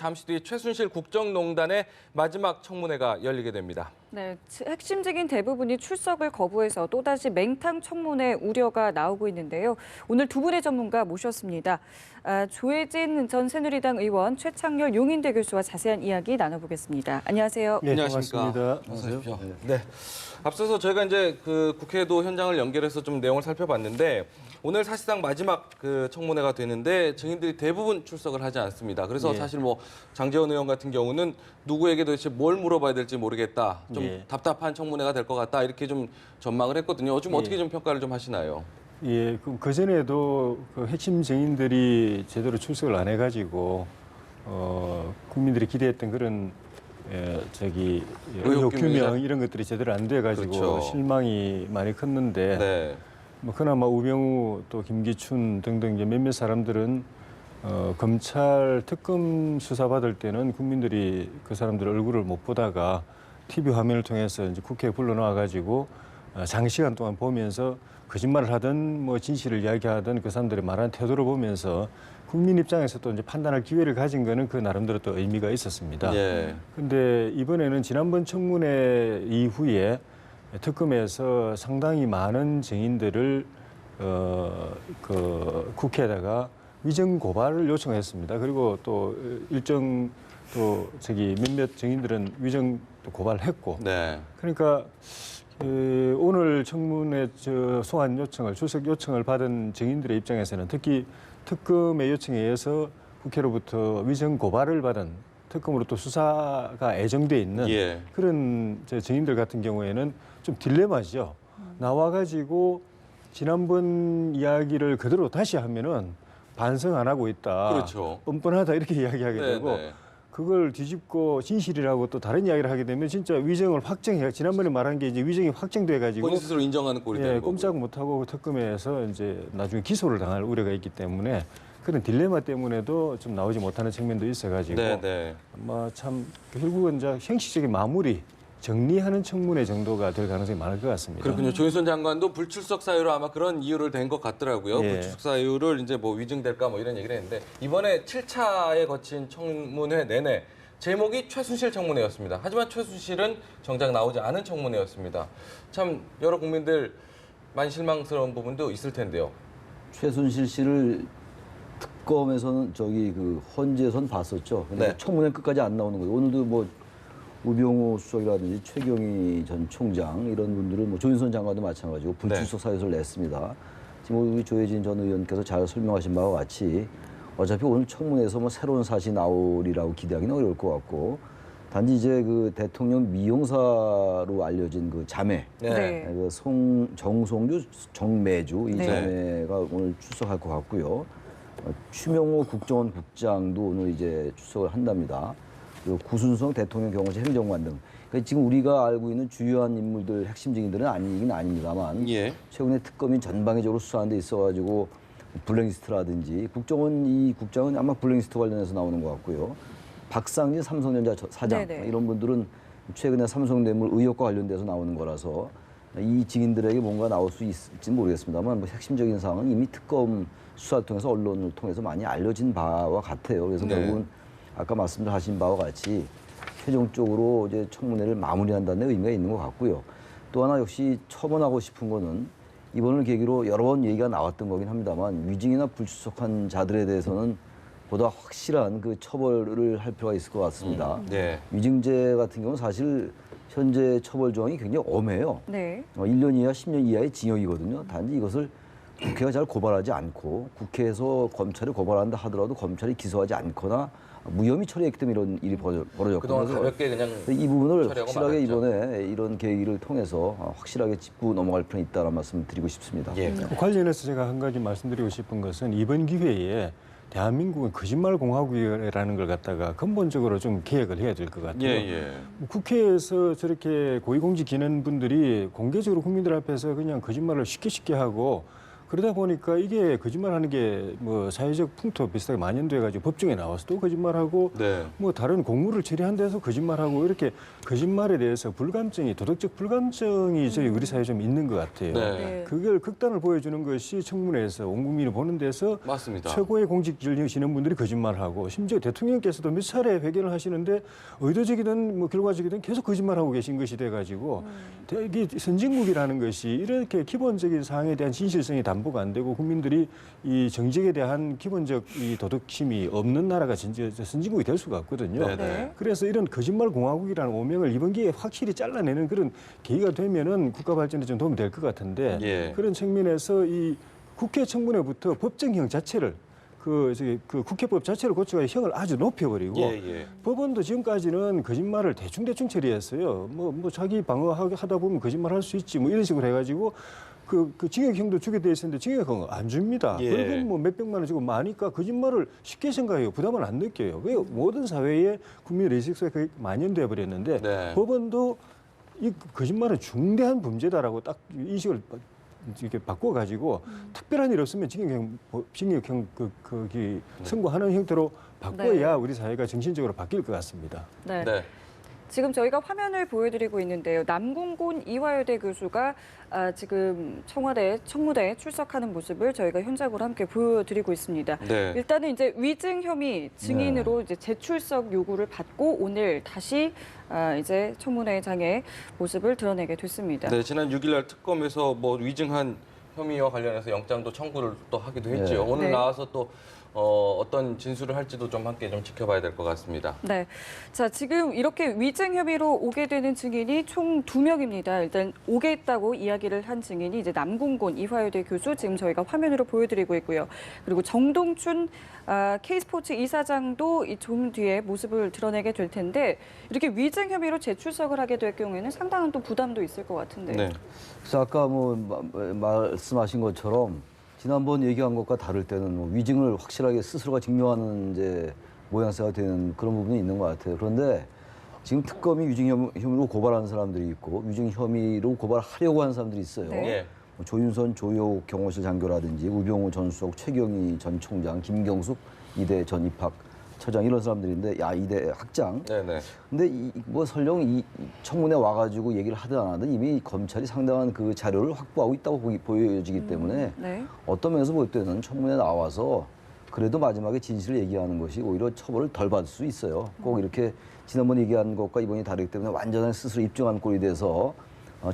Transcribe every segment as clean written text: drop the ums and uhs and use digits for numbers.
잠시 뒤 최순실 국정농단의 마지막 청문회가 열리게 됩니다. 네, 핵심적인 대부분이 출석을 거부해서 또다시 맹탕 청문회 우려가 나오고 있는데요. 오늘 두 분의 전문가 모셨습니다. 조혜진 전 새누리당 의원, 최창렬 용인대 교수와 자세한 이야기 나눠보겠습니다. 안녕하세요. 네, 안녕하십니까. 반갑습니다. 어서 오십시오. 네. 앞서서 저희가 이제 그 국회도 현장을 연결해서 좀 내용을 살펴봤는데 오늘 사실상 마지막 그 청문회가 되는데 증인들이 대부분 출석을 하지 않습니다. 그래서 사실 뭐 장제원 의원 같은 경우는 누구에게 도대체 뭘 물어봐야 될지 모르겠다. 좀 답답한 청문회가 될 것 같다. 이렇게 좀 전망을 했거든요. 좀 어떻게 좀 평가를 좀 하시나요? 예, 그 전에도 그 핵심 증인들이 제대로 출석을 안 해가지고 국민들이 기대했던 그런 의혹 규명 이런 것들이 제대로 안 돼가지고 그렇죠. 실망이 많이 컸는데 네. 뭐 그나마 우병우 또 김기춘 등등 이제 몇몇 사람들은 검찰 특검 수사 받을 때는 국민들이 그 사람들 얼굴을 못 보다가 TV 화면을 통해서 이제 국회에 불러놓아가지고 장시간 동안 보면서 거짓말을 하든 뭐 진실을 이야기하든 그 사람들이 말하는 태도를 보면서 국민 입장에서 또 이제 판단할 기회를 가진 거는 그 나름대로 또 의미가 있었습니다. 근데 이번에는 지난번 청문회 이후에 특검에서 상당히 많은 증인들을 그 국회에다가 위정 고발을 요청했습니다. 그리고 또 일정 또 몇몇 증인들은 위정 고발했고. 그러니까 오늘 청문회 소환 요청을 출석 요청을 받은 증인들의 입장에서는 특히 특검의 요청에 의해서 국회로부터 위정 고발을 받은 특검으로 또 수사가 애정돼 있는 그런 증인들 같은 경우에는 좀 딜레마죠. 나와가지고 지난번 이야기를 그대로 다시 하면은 반성 안 하고 있다. 그렇죠. 뻔뻔하다 이렇게 이야기하게 되고 그걸 뒤집고 진실이라고 또 다른 이야기를 하게 되면 진짜 위정을 확정해. 지난번에 말한 게 이제 위정이 확정돼가지고 본인 스스로 인정하는 꼴이 되는 거고. 꼼짝 못하고 특검에서 이제 나중에 기소를 당할 우려가 있기 때문에 그런 딜레마 때문에도 좀 나오지 못하는 측면도 있어가지고 아마 참 결국은 이제 형식적인 마무리 정리하는 청문회 정도가 될 가능성이 많을 것 같습니다. 그렇군요. 조윤선 장관도 불출석 사유로 아마 그런 이유를 댄 것 같더라고요. 불출석 사유를 이제 뭐 위증될까 뭐 이런 얘기를 했는데 이번에 7차에 거친 청문회 내내 제목이 최순실 청문회였습니다. 하지만 최순실은 정작 나오지 않은 청문회였습니다. 참 여러 국민들 많이 실망스러운 부분도 있을 텐데요. 최순실 씨를 특검에서는 그 헌재에선 봤었죠. 근데 청문회 끝까지 안 나오는 거예요. 오늘도 뭐 우병우 수석이라든지 최경희 전 총장 이런 분들은 뭐 조윤선 장관도 마찬가지고 불출석 사유서를 냈습니다. 지금 우리 조혜진 전 의원께서 잘 설명하신 바와 같이 어차피 오늘 청문회에서 뭐 새로운 사실이 나오리라고 기대하기는 어려울 것 같고 단지 이제 그 대통령 미용사로 알려진 그 자매, 그 정송주, 정매주 이 자매가 오늘 출석할 것 같고요. 추명호 국정원 국장도 오늘 이제 출석을 한답니다. 그리고 구순성 대통령 경호실 행정관 등. 그러니까 지금 우리가 알고 있는 주요한 인물들, 핵심 증인들은 아니긴 아닙니다만 최근에 특검이 전방위적으로 수사하는 데 있어가지고 블랙리스트라든지 국정원 이 국장은 아마 블랙리스트 관련해서 나오는 것 같고요. 박상진 삼성전자 사장 이런 분들은 최근에 삼성뇌물 의혹과 관련돼서 나오는 거라서 이 증인들에게 뭔가 나올 수 있을지는 모르겠습니다만 뭐 핵심적인 사항은 이미 특검 수사를 통해서 언론을 통해서 많이 알려진 바와 같아요. 그래서 결국은 아까 말씀하신 바와 같이 최종적으로 이제 청문회를 마무리한다는 의미가 있는 것 같고요. 또 하나 역시 첨언하고 싶은 거는 이번을 계기로 여러 번 얘기가 나왔던 거긴 합니다만 위증이나 불출석한 자들에 대해서는 보다 확실한 그 처벌을 할 필요가 있을 것 같습니다. 위증죄 같은 경우는 사실 현재 처벌 조항이 굉장히 엄해요. 1년 이하 10년 이하의 징역이거든요. 단지 이것을 국회가 잘 고발하지 않고 국회에서 검찰이 고발한다 하더라도 검찰이 기소하지 않거나 무혐의 처리했기 때문에 이런 일이 벌어졌거든요. 그동안 가볍게 그냥 이 부분을 확실하게 많았죠. 이번에 이런 계기를 통해서 확실하게 짚고 넘어갈 필요는 있다는 말씀 드리고 싶습니다. 관련해서 제가 한 가지 말씀드리고 싶은 것은 이번 기회에 대한민국은 거짓말 공화국이라는 걸 갖다가 근본적으로 좀 개혁을 해야 될 것 같아요. 국회에서 저렇게 고위공직 기는 분들이 공개적으로 국민들 앞에서 그냥 거짓말을 쉽게 하고 그러다 보니까 이게 거짓말하는 게 뭐 사회적 풍토 비슷하게 만연돼가지고 법정에 나와서 또 거짓말하고 네. 뭐 다른 공무를 처리한 데서 거짓말하고 이렇게 거짓말에 대해서 불감증이 도덕적 불감증이 저희 우리 사회에 좀 있는 것 같아요. 네. 그걸 극단을 보여주는 것이 청문회에서 온 국민이 보는 데서 맞습니다. 최고의 공직을 지는 분들이 거짓말하고 심지어 대통령께서도 몇 차례 회견을 하시는데 의도적이든 뭐 결과적이든 계속 거짓말하고 계신 것이 돼가지고 이게 선진국이라는 것이 이렇게 기본적인 사항에 대한 진실성이 담보가 안 되고 국민들이 이 정직에 대한 기본적 이 도덕심이 없는 나라가 진짜 선진국이 될 수가 없거든요. 네네. 그래서 이런 거짓말 공화국이라는 오명을 이번 기회에 확실히 잘라내는 그런 계기가 되면은 국가 발전에 좀 도움이 될 것 같은데 예. 그런 측면에서 이 국회 청문회부터 법정형 자체를 그 국회법 자체를 고쳐가지고 형을 아주 높여버리고 예. 법원도 지금까지는 거짓말을 대충 처리했어요. 뭐 자기 방어하다 보면 거짓말 할 수 있지 뭐 이런 식으로 해가지고 그 징역형도 주게 돼 있었는데 징역형 안 줍니다. 예. 벌금 뭐 몇백만 원 주고 많으니까 거짓말을 쉽게 생각해요. 부담을 안 느껴요. 그 모든 사회에 국민의 의식수가 만연돼 버렸는데 네. 법원도 이 거짓말은 중대한 범죄다라고 딱 인식을 이렇게 바꿔가지고 특별한 일 없으면 징역형 선고하는 형태로 바꿔야 우리 사회가 정신적으로 바뀔 것 같습니다. 네. 네. 지금 저희가 화면을 보여드리고 있는데요. 남궁곤 이화여대 교수가 지금 청와대에 출석하는 모습을 저희가 현장으로 함께 보여드리고 있습니다. 네. 일단은 이제 위증 혐의 증인으로 이제 재출석 요구를 받고 오늘 다시 이제 청문회장의 모습을 드러내게 됐습니다. 네, 지난 6일날 특검에서 뭐 위증한 혐의와 관련해서 영장도 청구를 또 하기도 했죠. 네. 오늘 네. 나와서 또 어떤 진술을 할지도 좀 함께 좀 지켜봐야 될 것 같습니다. 네. 자, 지금 이렇게 위증 혐의로 오게 되는 증인이 총 2명입니다. 일단 오겠다고 이야기를 한 증인이 이제 남궁곤 이화여대 교수 지금 저희가 화면으로 보여드리고 있고요. 그리고 정동춘 K스포츠 이사장도 좀 뒤에 모습을 드러내게 될 텐데 이렇게 위증 혐의로 재출석을 하게 될 경우에는 상당한 또 부담도 있을 것 같은데요. 네. 그래서 아까 뭐 말씀하신 것처럼 지난번 얘기한 것과 다를 때는 뭐 위증을 확실하게 스스로가 증명하는 이제 모양새가 되는 그런 부분이 있는 것 같아요. 그런데 지금 특검이 위증 혐의로 고발하는 사람들이 있고 위증 혐의로 고발하려고 하는 사람들이 있어요. 네. 예. 뭐 조윤선 조효 경호실 장교라든지 우병우 전 수석, 최경희 전 총장, 김경숙 이대 전 입학처장 이런 사람들인데 이대 학장. 네네. 근데 뭐 설령 이 청문회 와가지고 얘기를 하든 안 하든 이미 검찰이 상당한 그 자료를 확보하고 있다고 보여지기 때문에 네. 어떤 면에서 볼 때는 청문회 나와서 그래도 마지막에 진실을 얘기하는 것이 오히려 처벌을 덜 받을 수 있어요. 꼭 이렇게 지난번 얘기한 것과 이번이 다르기 때문에 완전한 스스로 입증한 꼴이 돼서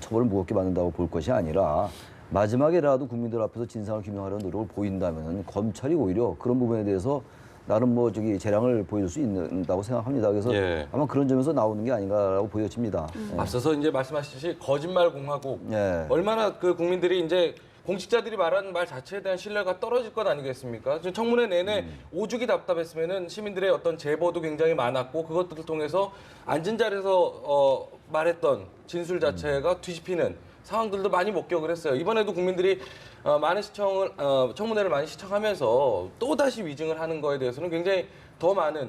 처벌을 무겁게 받는다고 볼 것이 아니라 마지막에라도 국민들 앞에서 진상을 규명하려는 노력을 보인다면 검찰이 오히려 그런 부분에 대해서 나름 뭐 재량을 보여줄 수 있다고 생각합니다. 그래서 예. 아마 그런 점에서 나오는 게 아닌가라고 보여집니다. 앞서서 이제 말씀하셨듯이 거짓말 공화국 예. 얼마나 그 국민들이 이제 공직자들이 말하는 말 자체에 대한 신뢰가 떨어질 것 아니겠습니까? 지금 청문회 내내 오죽이 답답했으면은 시민들의 어떤 제보도 굉장히 많았고 그것들을 통해서 앉은 자리에서 말했던 진술 자체가 뒤집히는 상황들도 많이 목격을 했어요. 이번에도 국민들이 많은 청문회를 많이 시청하면서 또 다시 위증을 하는 거에 대해서는 굉장히 더 많은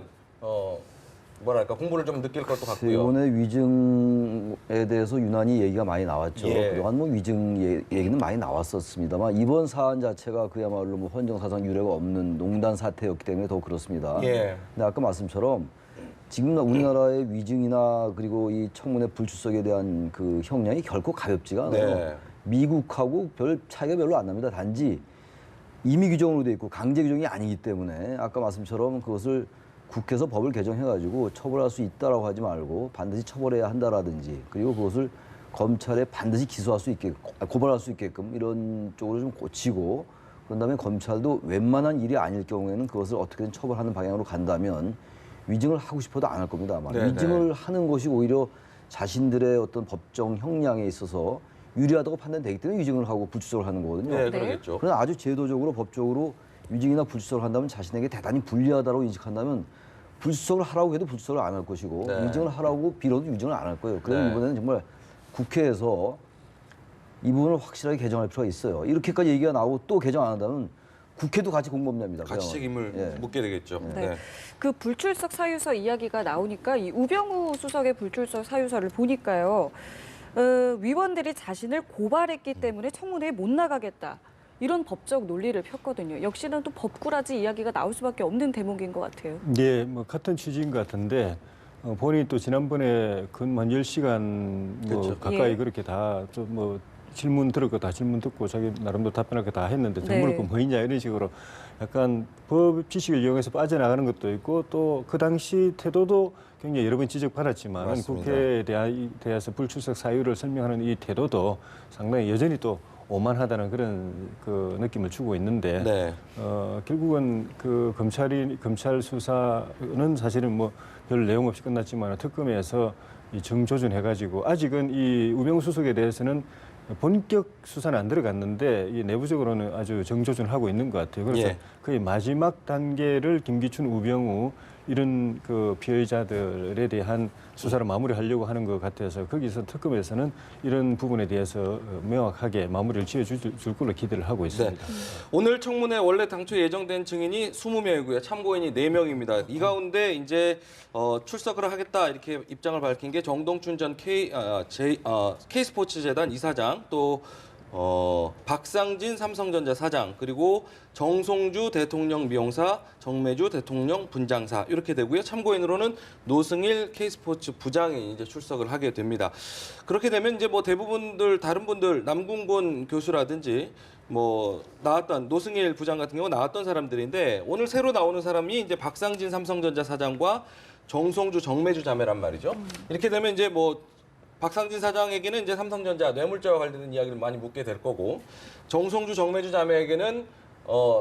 뭐랄까 공부를 좀 느낄 것도 같고요. 이번에 위증에 대해서 유난히 얘기가 많이 나왔죠. 예. 그동안 뭐 위증 얘기는 많이 나왔었습니다만 이번 사안 자체가 그야말로 뭐 헌정사상 유례가 없는 농단 사태였기 때문에 더 그렇습니다. 예. 근데 아까 말씀처럼 지금 우리나라의 위증이나 그리고 이 청문회 불출석에 대한 그 형량이 결코 가볍지가 않아요. 네. 미국하고 별 차이가 별로 안 납니다. 단지 임의 규정으로 돼 있고 강제 규정이 아니기 때문에 아까 말씀처럼 그것을 국회에서 법을 개정해가지고 처벌할 수 있다라고 하지 말고 반드시 처벌해야 한다라든지 그리고 그것을 검찰에 반드시 기소할 수 있게끔 고발할 수 있게끔 이런 쪽으로 좀 고치고 그런 다음에 검찰도 웬만한 일이 아닐 경우에는 그것을 어떻게든 처벌하는 방향으로 간다면 위증을 하고 싶어도 안 할 겁니다. 아마. 네네. 위증을 하는 것이 오히려 자신들의 어떤 법정 형량에 있어서 유리하다고 판단되기 때문에 위증을 하고 불출석을 하는 거거든요. 네, 그러겠죠. 그러나 아주 제도적으로 법적으로 위증이나 불출석을 한다면 자신에게 대단히 불리하다고 인식한다면 불출석을 하라고 해도 불출석을 안 할 것이고 네. 위증을 하라고 빌어도 위증을 안 할 거예요. 그래서 네. 이번에는 정말 국회에서 이 부분을 확실하게 개정할 필요가 있어요. 이렇게까지 얘기가 나오고 또 개정 안 한다면 국회도 같이 공범납니다. 같이 책임을 예. 묻게 되겠죠. 네. 그 불출석 사유서 이야기가 나오니까 이 우병우 수석의 불출석 사유서를 보니까요. 위원들이 자신을 고발했기 때문에 청문회에 못 나가겠다. 이런 법적 논리를 폈거든요. 역시나 또 법꾸라지 이야기가 나올 수밖에 없는 대목인 것 같아요. 네, 뭐 같은 취지인 것 같은데 본인이 또 지난번에 근 10시간 뭐 그렇죠. 가까이 예. 그렇게 다 좀 뭐 질문 들을 거 다 질문 듣고 자기 나름대로 답변할 거 다 했는데 정부를 네. 그럼 뭐 있냐 이런 식으로 약간 법 지식을 이용해서 빠져나가는 것도 있고 또 그 당시 태도도 굉장히 여러 번 지적받았지만 맞습니다. 국회에 대해서 불출석 사유를 설명하는 이 태도도 상당히 여전히 또 오만하다는 그런 그 느낌을 주고 있는데 네. 결국은 그 검찰 수사는 사실은 뭐 별 내용 없이 끝났지만 특검에서 이 정조준해가지고 아직은 이 우병우 수석에 대해서는 본격 수사는 안 들어갔는데 이 내부적으로는 아주 정조준하고 있는 것 같아요. 그래서 예. 거의 마지막 단계를 김기춘, 우병우 이런 그 피해자들에 대한 수사를 마무리하려고 하는 것 같아서 거기서 특검에서는 이런 부분에 대해서 명확하게 마무리를 지어줄 걸로 기대를 하고 있습니다. 네. 오늘 청문회 원래 당초 예정된 증인이 20명이고요. 참고인이 4명입니다. 이 가운데 이제 출석을 하겠다 이렇게 입장을 밝힌 게 정동춘 전 K스포츠재단 이사장 또 박상진 삼성전자 사장 그리고 정송주 대통령 미용사 정매주 대통령 분장사 이렇게 되고요. 참고인으로는 노승일 K스포츠 부장이 이제 출석을 하게 됩니다. 그렇게 되면 이제 뭐 대부분들 다른 분들 남궁곤 교수라든지 뭐 나왔던 노승일 부장 같은 경우 나왔던 사람들인데 오늘 새로 나오는 사람이 이제 박상진 삼성전자 사장과 정송주 정매주 자매란 말이죠. 이렇게 되면 이제 뭐 박상진 사장에게는 이제 삼성전자 뇌물죄와 관련된 이야기를 많이 묻게 될 거고 정송주 정매주 자매에게는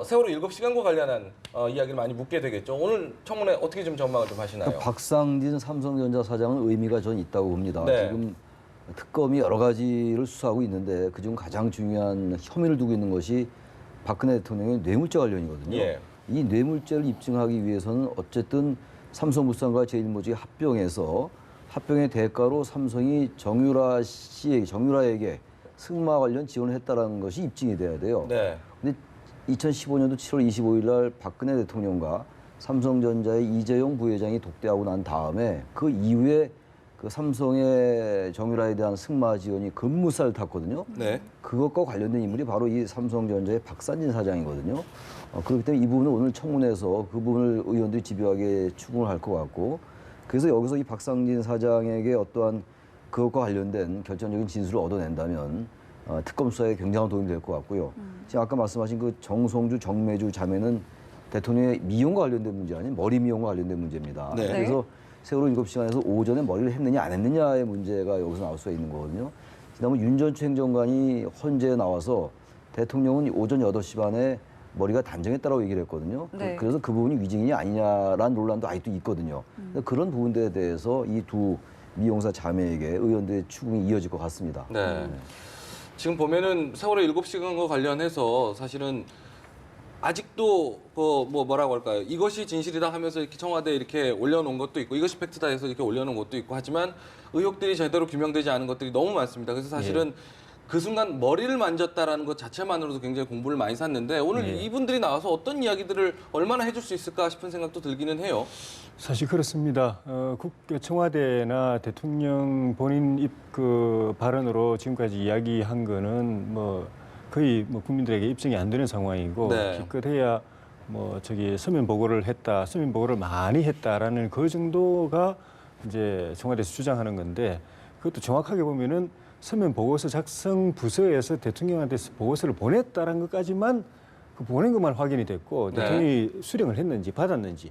세월호 7시간과 관련한 이야기를 많이 묻게 되겠죠. 오늘 청문회 어떻게 좀 전망을 좀 하시나요? 박상진 삼성전자 사장은 의미가 전 있다고 봅니다. 네. 지금 특검이 여러 가지를 수사하고 있는데 그중 가장 중요한 혐의를 두고 있는 것이 박근혜 대통령의 뇌물죄 관련이거든요. 예. 이 뇌물죄를 입증하기 위해서는 어쨌든 삼성물산과 제일모직이 합병의 대가로 삼성이 정유라에게 승마 관련 지원을 했다는 것이 입증이 돼야 돼요. 네. 근데 2015년도 7월 25일 날 박근혜 대통령과 삼성전자의 이재용 부회장이 독대하고 난 다음에 그 이후에 그 삼성의 정유라에 대한 승마 지원이 급무살을 탔거든요. 네. 그것과 관련된 인물이 바로 이 삼성전자의 박상진 사장이거든요. 그렇기 때문에 이 부분은 오늘 청문회에서 그 부분을 의원들이 집요하게 추궁을 할 것 같고 그래서 여기서 이 박상진 사장에게 어떠한 그것과 관련된 결정적인 진술을 얻어낸다면 특검 수사에 굉장한 도움이 될 것 같고요. 지금 아까 말씀하신 그 정송주, 정매주 자매는 대통령의 미용과 관련된 문제 아닌 머리 미용과 관련된 문제입니다. 네. 그래서 세월호 7시간에서 오전에 머리를 했느냐 안 했느냐의 문제가 여기서 나올 수가 있는 거거든요. 지난번 윤 전 행정관이 헌재에 나와서 대통령은 오전 8시 반에 머리가 단정했다라고 얘기를 했거든요. 네. 그래서 그 부분이 위증이 아니냐라는 논란도 아직도 있거든요. 그런 부분들에 대해서 이 두 미용사 자매에게 의원들의 추궁이 이어질 것 같습니다. 네. 지금 보면은 세월호 7시간과 관련해서 사실은 아직도 뭐라고 할까요? 이것이 진실이다 하면서 이렇게 청와대에 이렇게 올려놓은 것도 있고 이것이 팩트다 해서 이렇게 올려놓은 것도 있고 하지만 의혹들이 제대로 규명되지 않은 것들이 너무 많습니다. 그래서 사실은 그 순간 머리를 만졌다라는 것 자체만으로도 굉장히 공부를 많이 샀는데 오늘 이분들이 나와서 어떤 이야기들을 얼마나 해줄 수 있을까 싶은 생각도 들기는 해요. 사실 그렇습니다. 청와대나 대통령 본인 그 발언으로 지금까지 이야기한 거는 뭐 거의 뭐 국민들에게 입증이 안 되는 상황이고 네. 기껏해야 뭐 서면 보고를 했다, 서면 보고를 많이 했다라는 그 정도가 이제 청와대에서 주장하는 건데 그것도 정확하게 보면은 서면 보고서 작성 부서에서 대통령한테 보고서를 보냈다는 것까지만 그 보낸 것만 확인이 됐고 네. 대통령이 수령을 했는지 받았는지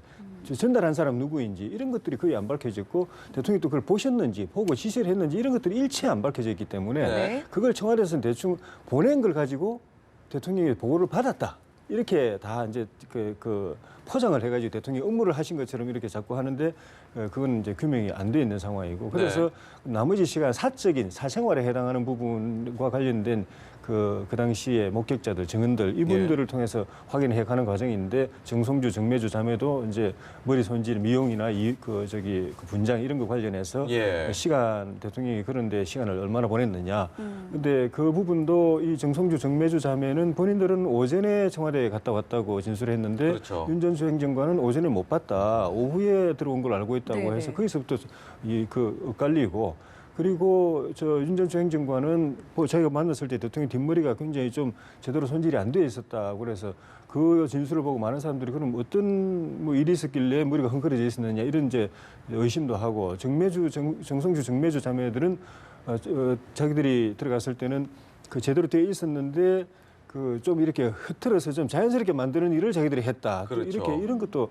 전달한 사람 누구인지 이런 것들이 거의 안 밝혀졌고 대통령이 또 그걸 보셨는지 보고 지시를 했는지 이런 것들이 일체 안 밝혀져 있기 때문에 네. 그걸 청와대에서는 대충 보낸 걸 가지고 대통령이 보고를 받았다. 이렇게 다 이제 그 포장을 해가지고 대통령이 업무를 하신 것처럼 이렇게 자꾸 하는데 그건 이제 규명이 안 돼 있는 상황이고 그래서 나머지 시간 사적인 사생활에 해당하는 부분과 관련된 그 당시에 목격자들, 증언들 이분들을 통해서 확인해 가는 과정인데 정송주, 정매주 자매도 이제 머리 손질, 미용이나 그 분장 이런 거 관련해서 시간 대통령이 그런데 시간을 얼마나 보냈느냐. 근데 그 부분도 이 정송주, 정매주 자매는 본인들은 오전에 청와대에 갔다 왔다고 진술했는데 그렇죠. 윤 전 행정관은 오전에 못 봤다. 오후에 들어온 걸 알고 있다고 네네. 해서 거기서부터 그 엇갈리고 그리고 저 윤전초 행정관은 저희가 만났을 때 대통령 뒷머리가 굉장히 좀 제대로 손질이 안 돼 있었다고 그래서 그 진술을 보고 많은 사람들이 그럼 어떤 뭐 일이 있었길래 머리가 헝클어져 있었느냐 이런 이제 의심도 하고 정성주 정매주 자매들은 자기들이 들어갔을 때는 그 제대로 되어 있었는데 그 좀 이렇게 흐트러서 좀 자연스럽게 만드는 일을 자기들이 했다. 그렇죠. 이렇게 이런 것도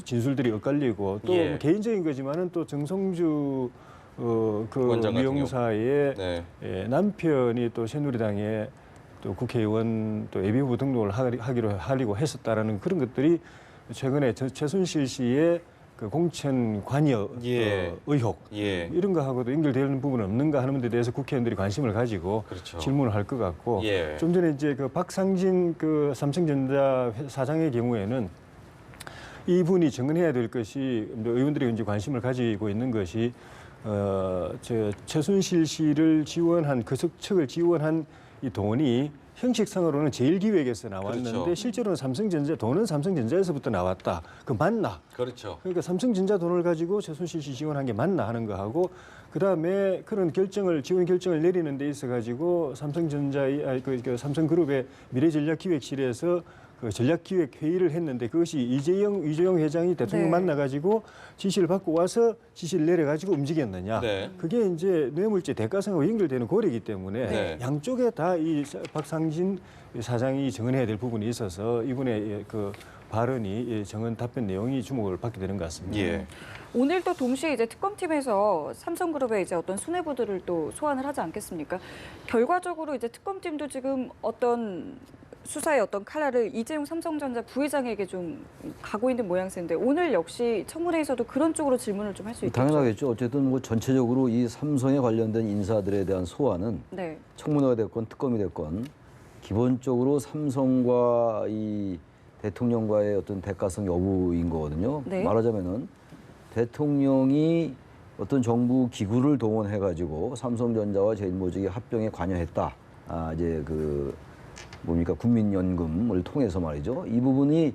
진술들이 엇갈리고 또 예. 개인적인 거지만은 또 정성주 그 원장 같은 미용사의 네. 남편이 또 새누리당에 또 국회의원 또 예비후보 등록을 하려고 했었다라는 그런 것들이 최근에 최순실 씨의 그 공천 관여 예. 의혹 예. 이런 거하고도 연결되는 부분은 없는가 하는 데 대해서 국회의원들이 관심을 가지고 그렇죠. 질문을 할 것 같고 예. 좀 전에 이제 그 박상진 그 삼성전자 사장의 경우에는 이분이 증언해야 될 것이 의원들이 이제 관심을 가지고 있는 것이 최순실 씨를 지원한 그 측을 지원한 이 돈이 형식상으로는 제일기획에서 나왔는데 그렇죠. 실제로는 돈은 삼성전자에서부터 나왔다. 그 맞나? 그렇죠. 그러니까 삼성전자 돈을 가지고 최순실 씨 지원한 게 맞나 하는 거하고 그다음에 그런 지원 결정을 내리는 데 있어 가지고 그 삼성그룹의 미래전략기획실에서 그 전략기획 회의를 했는데 그것이 이재용 회장이 대통령 네. 만나가지고 지시를 받고 와서 지시를 내려가지고 움직였느냐. 네. 그게 이제 뇌물죄 대가성하고 연결되는 고려이기 때문에 네. 양쪽에 다 이 박상진 사장이 증언해야 될 부분이 있어서 이분의 그 발언이 증언 답변 내용이 주목을 받게 되는 것 같습니다. 예. 오늘도 동시에 이제 특검팀에서 삼성그룹의 이제 어떤 수뇌부들을 또 소환을 하지 않겠습니까? 결과적으로 이제 특검팀도 지금 어떤 수사의 어떤 칼날을 이재용 삼성전자 부회장에게 좀 가고 있는 모양새인데 오늘 역시 청문회에서도 그런 쪽으로 질문을 좀 할 수 있겠죠? 당연하겠죠. 어쨌든 뭐 전체적으로 이 삼성에 관련된 인사들에 대한 소환은 네. 청문회가 됐건 특검이 됐건 기본적으로 삼성과 이 대통령과의 어떤 대가성 여부인 거거든요. 네. 말하자면은 대통령이 어떤 정부 기구를 동원해가지고 삼성전자와 제일모직의 합병에 관여했다. 이제 그 뭡니까 국민연금을 통해서 말이죠. 이 부분이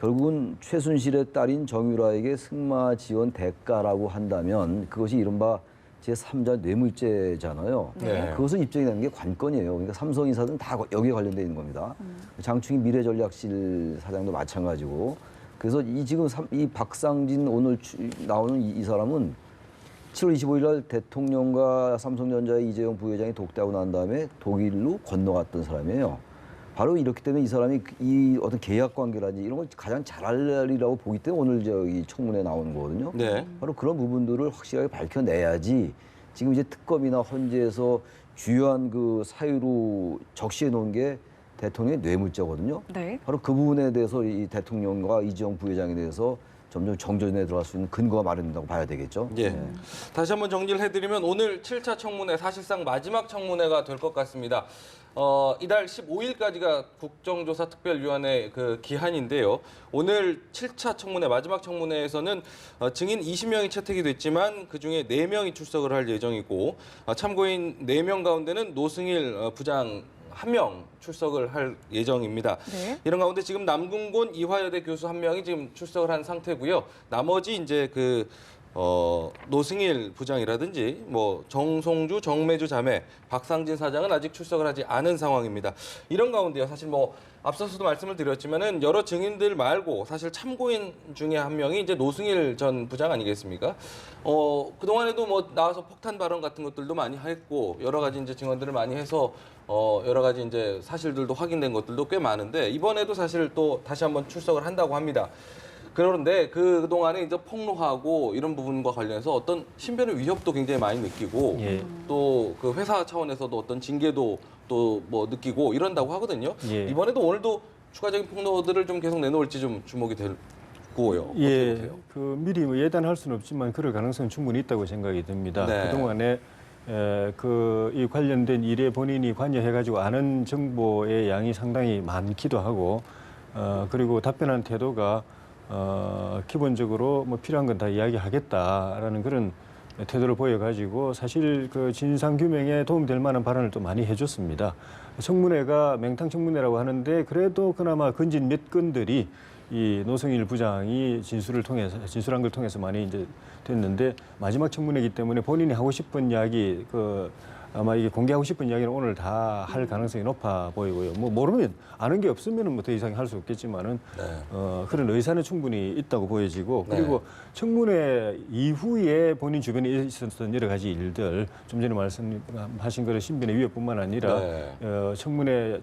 결국은 최순실의 딸인 정유라에게 승마 지원 대가라고 한다면 그것이 이른바 제3자 뇌물죄잖아요. 네. 그것은 입증이 되는 게 관건이에요. 그러니까 삼성 인사들은 다 여기에 관련돼 있는 겁니다. 장충희 미래전략실 사장도 마찬가지고. 그래서 이 박상진 오늘 나오는 이 사람은 7월 25일 날 대통령과 삼성전자의 이재용 부회장이 독대하고 난 다음에 독일로 건너갔던 사람이에요. 바로 이렇기 때문에 이 사람이 이 어떤 계약 관계라든지 이런 걸 가장 잘하리라고 보기 때문에 오늘 저기 청문회에 나오는 거거든요. 네. 바로 그런 부분들을 확실하게 밝혀내야지 지금 이제 특검이나 헌재에서 주요한 그 사유로 적시해 놓은 게 대통령의 뇌물죄거든요. 네. 바로 그 부분에 대해서 이 대통령과 이재용 부회장에 대해서 점점 정전에 들어갈 수 있는 근거가 마련된다고 봐야 되겠죠. 예. 네. 다시 한번 정리를 해드리면 오늘 7차 청문회 사실상 마지막 청문회가 될 것 같습니다. 이달 15일까지가 국정조사 특별위원회 그 기한인데요. 오늘 7차 청문회 마지막 청문회에서는 증인 20명이 채택이 됐지만 그중에 4명이 출석을 할 예정이고 참고인 4명 가운데는 노승일 부장 1명 출석을 할 예정입니다. 네. 이런 가운데 지금 남궁곤 이화여대 교수 1명이 지금 출석을 한 상태고요. 나머지 이제 노승일 부장이라든지 뭐 정송주, 정매주 자매, 박상진 사장은 아직 출석을 하지 않은 상황입니다. 이런 가운데요. 사실 뭐 앞서서도 말씀을 드렸지만은 여러 증인들 말고 사실 참고인 중에 1명이 이제 노승일 전 부장 아니겠습니까? 그동안에도 뭐 나와서 폭탄 발언 같은 것들도 많이 했고 여러 가지 이제 증언들을 많이 해서 여러 가지 이제 사실들도 확인된 것들도 꽤 많은데 이번에도 사실 또 다시 한번 출석을 한다고 합니다. 그런데 그동안에 이제 폭로하고 이런 부분과 관련해서 어떤 신변의 위협도 굉장히 많이 느끼고 예. 또 그 회사 차원에서도 어떤 징계도 또 뭐 느끼고 이런다고 하거든요. 예. 이번에도 오늘도 추가적인 폭로들을 좀 계속 내놓을지 좀 주목이 되고요. 어떻게 예, 보세요? 그 미리 뭐 예단할 수는 없지만 그럴 가능성은 충분히 있다고 생각이 듭니다. 네. 그동안에 이 관련된 일에 본인이 관여해가지고 아는 정보의 양이 상당히 많기도 하고 그리고 답변하는 태도가 기본적으로 뭐 필요한 건 다 이야기하겠다라는 그런 태도를 보여가지고 사실 그 진상 규명에 도움될 만한 발언을 또 많이 해줬습니다. 청문회가 맹탕 청문회라고 하는데 그래도 그나마 건진 몇 건들이 이 노승일 부장이 진술한 걸 통해서 많이 이제 됐는데 마지막 청문회이기 때문에 본인이 하고 싶은 이야기 아마 이게 공개하고 싶은 이야기는 오늘 다 할 가능성이 높아 보이고요. 뭐 모르면 아는 게 없으면은 뭐 더 이상 할 수 없겠지만은 그런 의사는 충분히 있다고 보여지고 그리고 청문회 이후에 본인 주변에 있었던 여러 가지 일들 좀 전에 말씀하신 그런 신변의 위협뿐만 아니라 청문회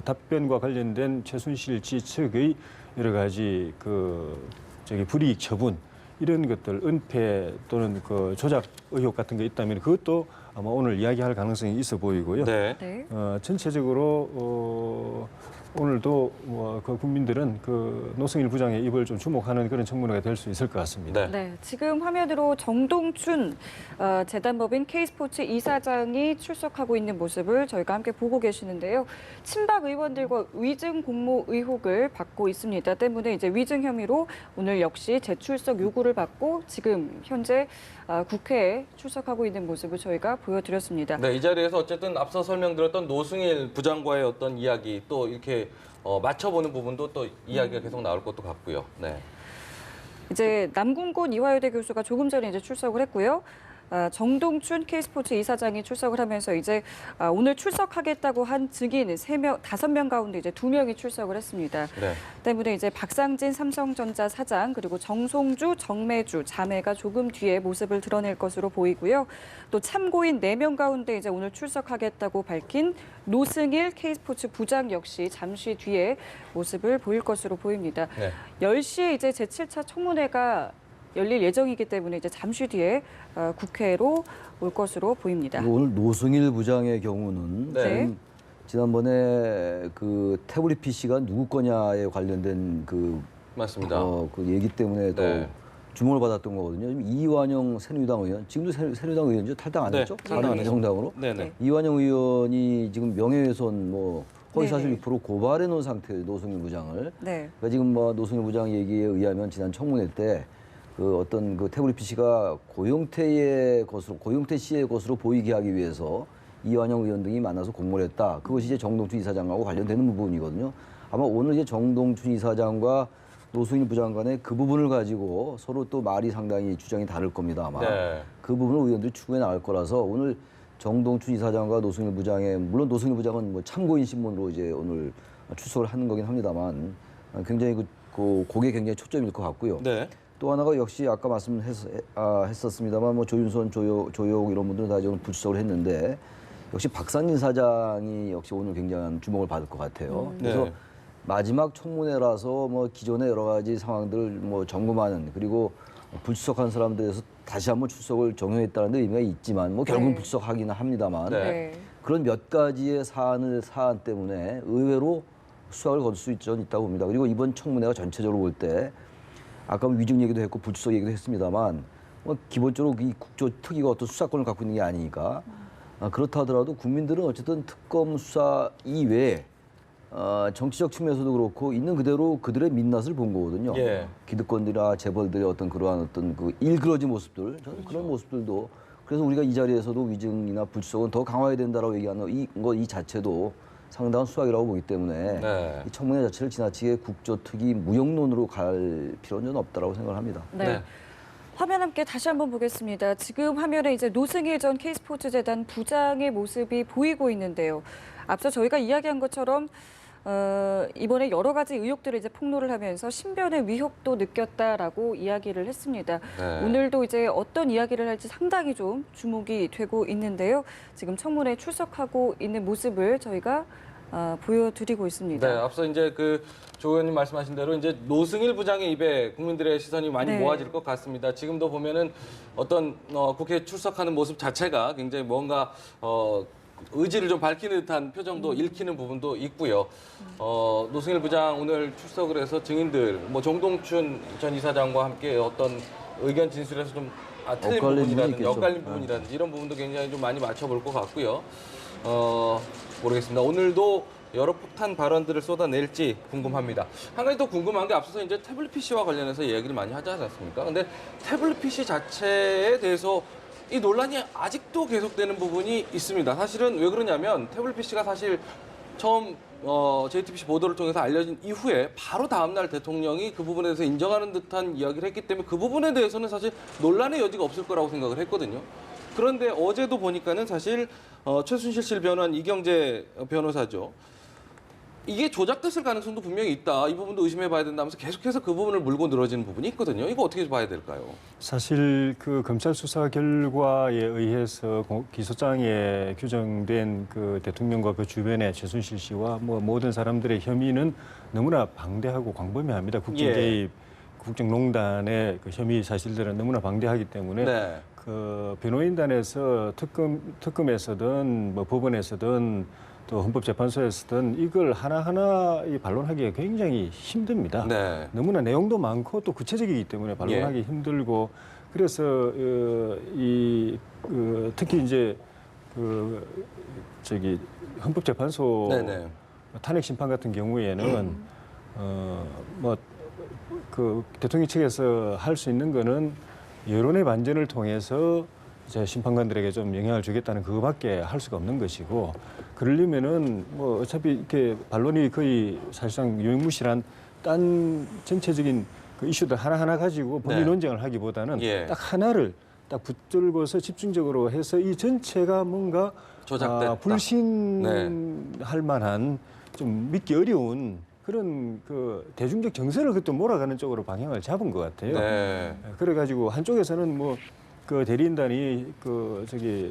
답변과 관련된 최순실 씨 측의 여러 가지 불이익 처분 이런 것들 은폐 또는 조작 의혹 같은 게 있다면 그것도 아마 오늘 이야기할 가능성이 있어 보이고요. 네. 전체적으로 오늘도 국민들은 노승일 부장의 입을 좀 주목하는 그런 청문회가 될 수 있을 것 같습니다. 네, 지금 화면으로 정동춘 재단법인 K스포츠 이사장이 출석하고 있는 모습을 저희가 함께 보고 계시는데요. 친박 의원들과 위증 공모 의혹을 받고 있습니다. 때문에 이제 위증 혐의로 오늘 역시 재출석 요구를 받고 지금 현재 국회에 출석하고 있는 모습을 저희가 보여드렸습니다. 네, 이 자리에서 어쨌든 앞서 설명드렸던 노승일 부장과의 어떤 이야기 또 이렇게 맞춰보는 부분도 또 이야기가 계속 나올 것도 같고요. 네. 이제 남궁곤 이화여대 교수가 조금 전에 이제 출석을 했고요. 정동춘 K스포츠 이사장이 출석을 하면서 이제 오늘 출석하겠다고 한 증인 5명 가운데 이제 2명이 출석을 했습니다. 네. 때문에 이제 박상진 삼성전자 사장 그리고 정송주, 정매주 자매가 조금 뒤에 모습을 드러낼 것으로 보이고요. 또 참고인 4명 가운데 이제 오늘 출석하겠다고 밝힌 노승일 K스포츠 부장 역시 잠시 뒤에 모습을 보일 것으로 보입니다. 네. 10시에 이제 제7차 청문회가 열릴 예정이기 때문에 이제 잠시 뒤에 국회로 올 것으로 보입니다. 오늘 노승일 부장의 경우는 네. 지난번에 태블릿 PC가 누구 거냐에 관련된 맞습니다. 그 얘기 때문에 더 주목을 받았던 거거든요. 지금 이완영 새누리당 의원, 지금도 새누리당 의원이죠? 탈당 안 했죠? 탈당 안 했죠. 정당으로. 네네. 이완영 의원이 지금 명예훼손 허위사실 네네. 유포로 고발해 놓은 상태예요. 노승일 부장을. 네. 그러니까 지금 노승일 부장 얘기에 의하면 지난 청문회 때 어떤 태블릿 PC가 고용태 씨의 것으로 보이게 하기 위해서 이완영 의원 등이 만나서 공모를 했다. 그것이 이제 정동춘 이사장하고 관련되는 부분이거든요. 아마 오늘 이제 정동춘 이사장과 노승일 부장 간의 그 부분을 가지고 서로 또 말이 상당히 주장이 다를 겁니다. 아마 그 부분을 의원들이 추구해 나갈 거라서 오늘 정동춘 이사장과 노승일 부장의 물론 노승일 부장은 참고인 신문으로 이제 오늘 출석을 하는 거긴 합니다만 굉장히 그게 굉장히 초점일 것 같고요. 네. 또 하나가 역시 아까 말씀했었습니다만 조윤선, 조용 이런 분들은 다 지금 불출석을 했는데 역시 박상진 사장이 역시 오늘 굉장한 주목을 받을 것 같아요. 그래서 마지막 청문회라서 기존의 여러 가지 상황들 점검하는 그리고 불출석한 사람들에서 다시 한번 출석을 정해했다는 데 의미가 있지만 결국은 불출석하기는 합니다만 그런 몇 가지의 사안 때문에 의외로 수확을 거둘 수 있다고 봅니다. 그리고 이번 청문회가 전체적으로 볼 때 아까 위증 얘기도 했고 불출석 얘기도 했습니다만 기본적으로 이 국조특위가 어떤 수사권을 갖고 있는 게 아니니까 그렇다 하더라도 국민들은 어쨌든 특검 수사 이외에 정치적 측면에서도 그렇고 있는 그대로 그들의 민낯을 본 거거든요. 기득권들이나 재벌들의 그러한 일그러진 모습들 저는 그런 모습들도 그래서 우리가 이 자리에서도 위증이나 불출석은 더 강화해야 된다라고 얘기하는 이 자체도 상당한 수확이라고 보기 때문에 이 청문회 자체를 지나치게 국조특위 무용론으로 갈 필요는 좀 없다라고 생각을 합니다. 네. 화면 함께 다시 한번 보겠습니다. 지금 화면에 이제 노승일 전 K스포츠재단 부장의 모습이 보이고 있는데요. 앞서 저희가 이야기한 것처럼 이번에 여러 가지 의혹들을 이제 폭로를 하면서 신변의 위협도 느꼈다라고 이야기를 했습니다. 오늘도 이제 어떤 이야기를 할지 상당히 좀 주목이 되고 있는데요. 지금 청문회에 출석하고 있는 모습을 저희가 보여드리고 있습니다. 네, 앞서 이제 조 의원님 말씀하신 대로 이제 노승일 부장의 입에 국민들의 시선이 많이 모아질 것 같습니다. 지금도 보면은 어떤 국회에 출석하는 모습 자체가 굉장히 뭔가 의지를 좀 밝히는 듯한 표정도 읽히는 부분도 있고요. 노승일 부장 오늘 출석을 해서 증인들, 정동춘 전 이사장과 함께 어떤 의견 진술에서 좀 틀린 부분이라든지 엇갈린 부분이라든지 이런 부분도 굉장히 좀 많이 맞춰볼 것 같고요. 모르겠습니다. 오늘도 여러 폭탄 발언들을 쏟아낼지 궁금합니다. 한 가지 더 궁금한 게 앞서서 이제 태블릿 PC와 관련해서 얘기를 많이 하지 않았습니까? 근데 태블릿 PC 자체에 대해서 이 논란이 아직도 계속되는 부분이 있습니다. 사실은 왜 그러냐면 태블릿 PC가 사실 처음 JTBC 보도를 통해서 알려진 이후에 바로 다음날 대통령이 그 부분에 대해서 인정하는 듯한 이야기를 했기 때문에 그 부분에 대해서는 사실 논란의 여지가 없을 거라고 생각을 했거든요. 그런데 어제도 보니까는 사실 최순실 씨를 변호한 이경재 변호사죠. 이게 조작됐을 가능성도 분명히 있다. 이 부분도 의심해봐야 된다면서 계속해서 그 부분을 물고 늘어지는 부분이 있거든요. 이거 어떻게 봐야 될까요? 사실 그 검찰 수사 결과에 의해서 기소장에 규정된 그 대통령과 그 주변의 최순실 씨와 뭐 모든 사람들의 혐의는 너무나 방대하고 광범위합니다. 국정개입, 국정농단의 그 혐의 사실들은 너무나 방대하기 때문에 네. 그 변호인단에서 특검에서든 뭐 법원에서든 또 헌법재판소에서든 이걸 하나하나 반론하기가 굉장히 힘듭니다. 네. 너무나 내용도 많고 또 구체적이기 때문에 반론하기 힘들고 그래서 특히 이제 헌법재판소 네네. 탄핵 심판 같은 경우에는 그 대통령 측에서 할 수 있는 거는 여론의 반전을 통해서 이제 심판관들에게 좀 영향을 주겠다는 그거밖에 할 수가 없는 것이고 그러려면은 뭐 어차피 이렇게 반론이 거의 사실상 유명무실한 딴 전체적인 그 이슈들 하나하나 가지고 법리 네. 논쟁을 하기보다는 예. 딱 하나를 딱 붙들고서 집중적으로 해서 이 전체가 뭔가 조작됐다. 불신할 만한 좀 믿기 어려운 그런 그 대중적 정서를 그때 몰아가는 쪽으로 방향을 잡은 것 같아요. 네. 그래가지고 한쪽에서는 뭐 그 대리인단이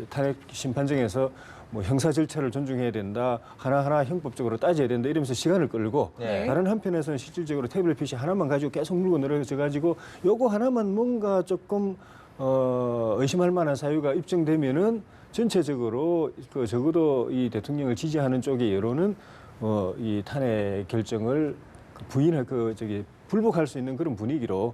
탄핵 심판정에서 뭐 형사 절차를 존중해야 된다, 하나하나 형법적으로 따져야 된다 이러면서 시간을 끌고 네. 다른 한편에서는 실질적으로 태블릿 PC 하나만 가지고 계속 물고 늘어져 가지고 요거 하나만 뭔가 조금 의심할 만한 사유가 입증되면은 전체적으로 그 적어도 이 대통령을 지지하는 쪽의 여론은 이 탄핵 결정을 불복할 수 있는 그런 분위기로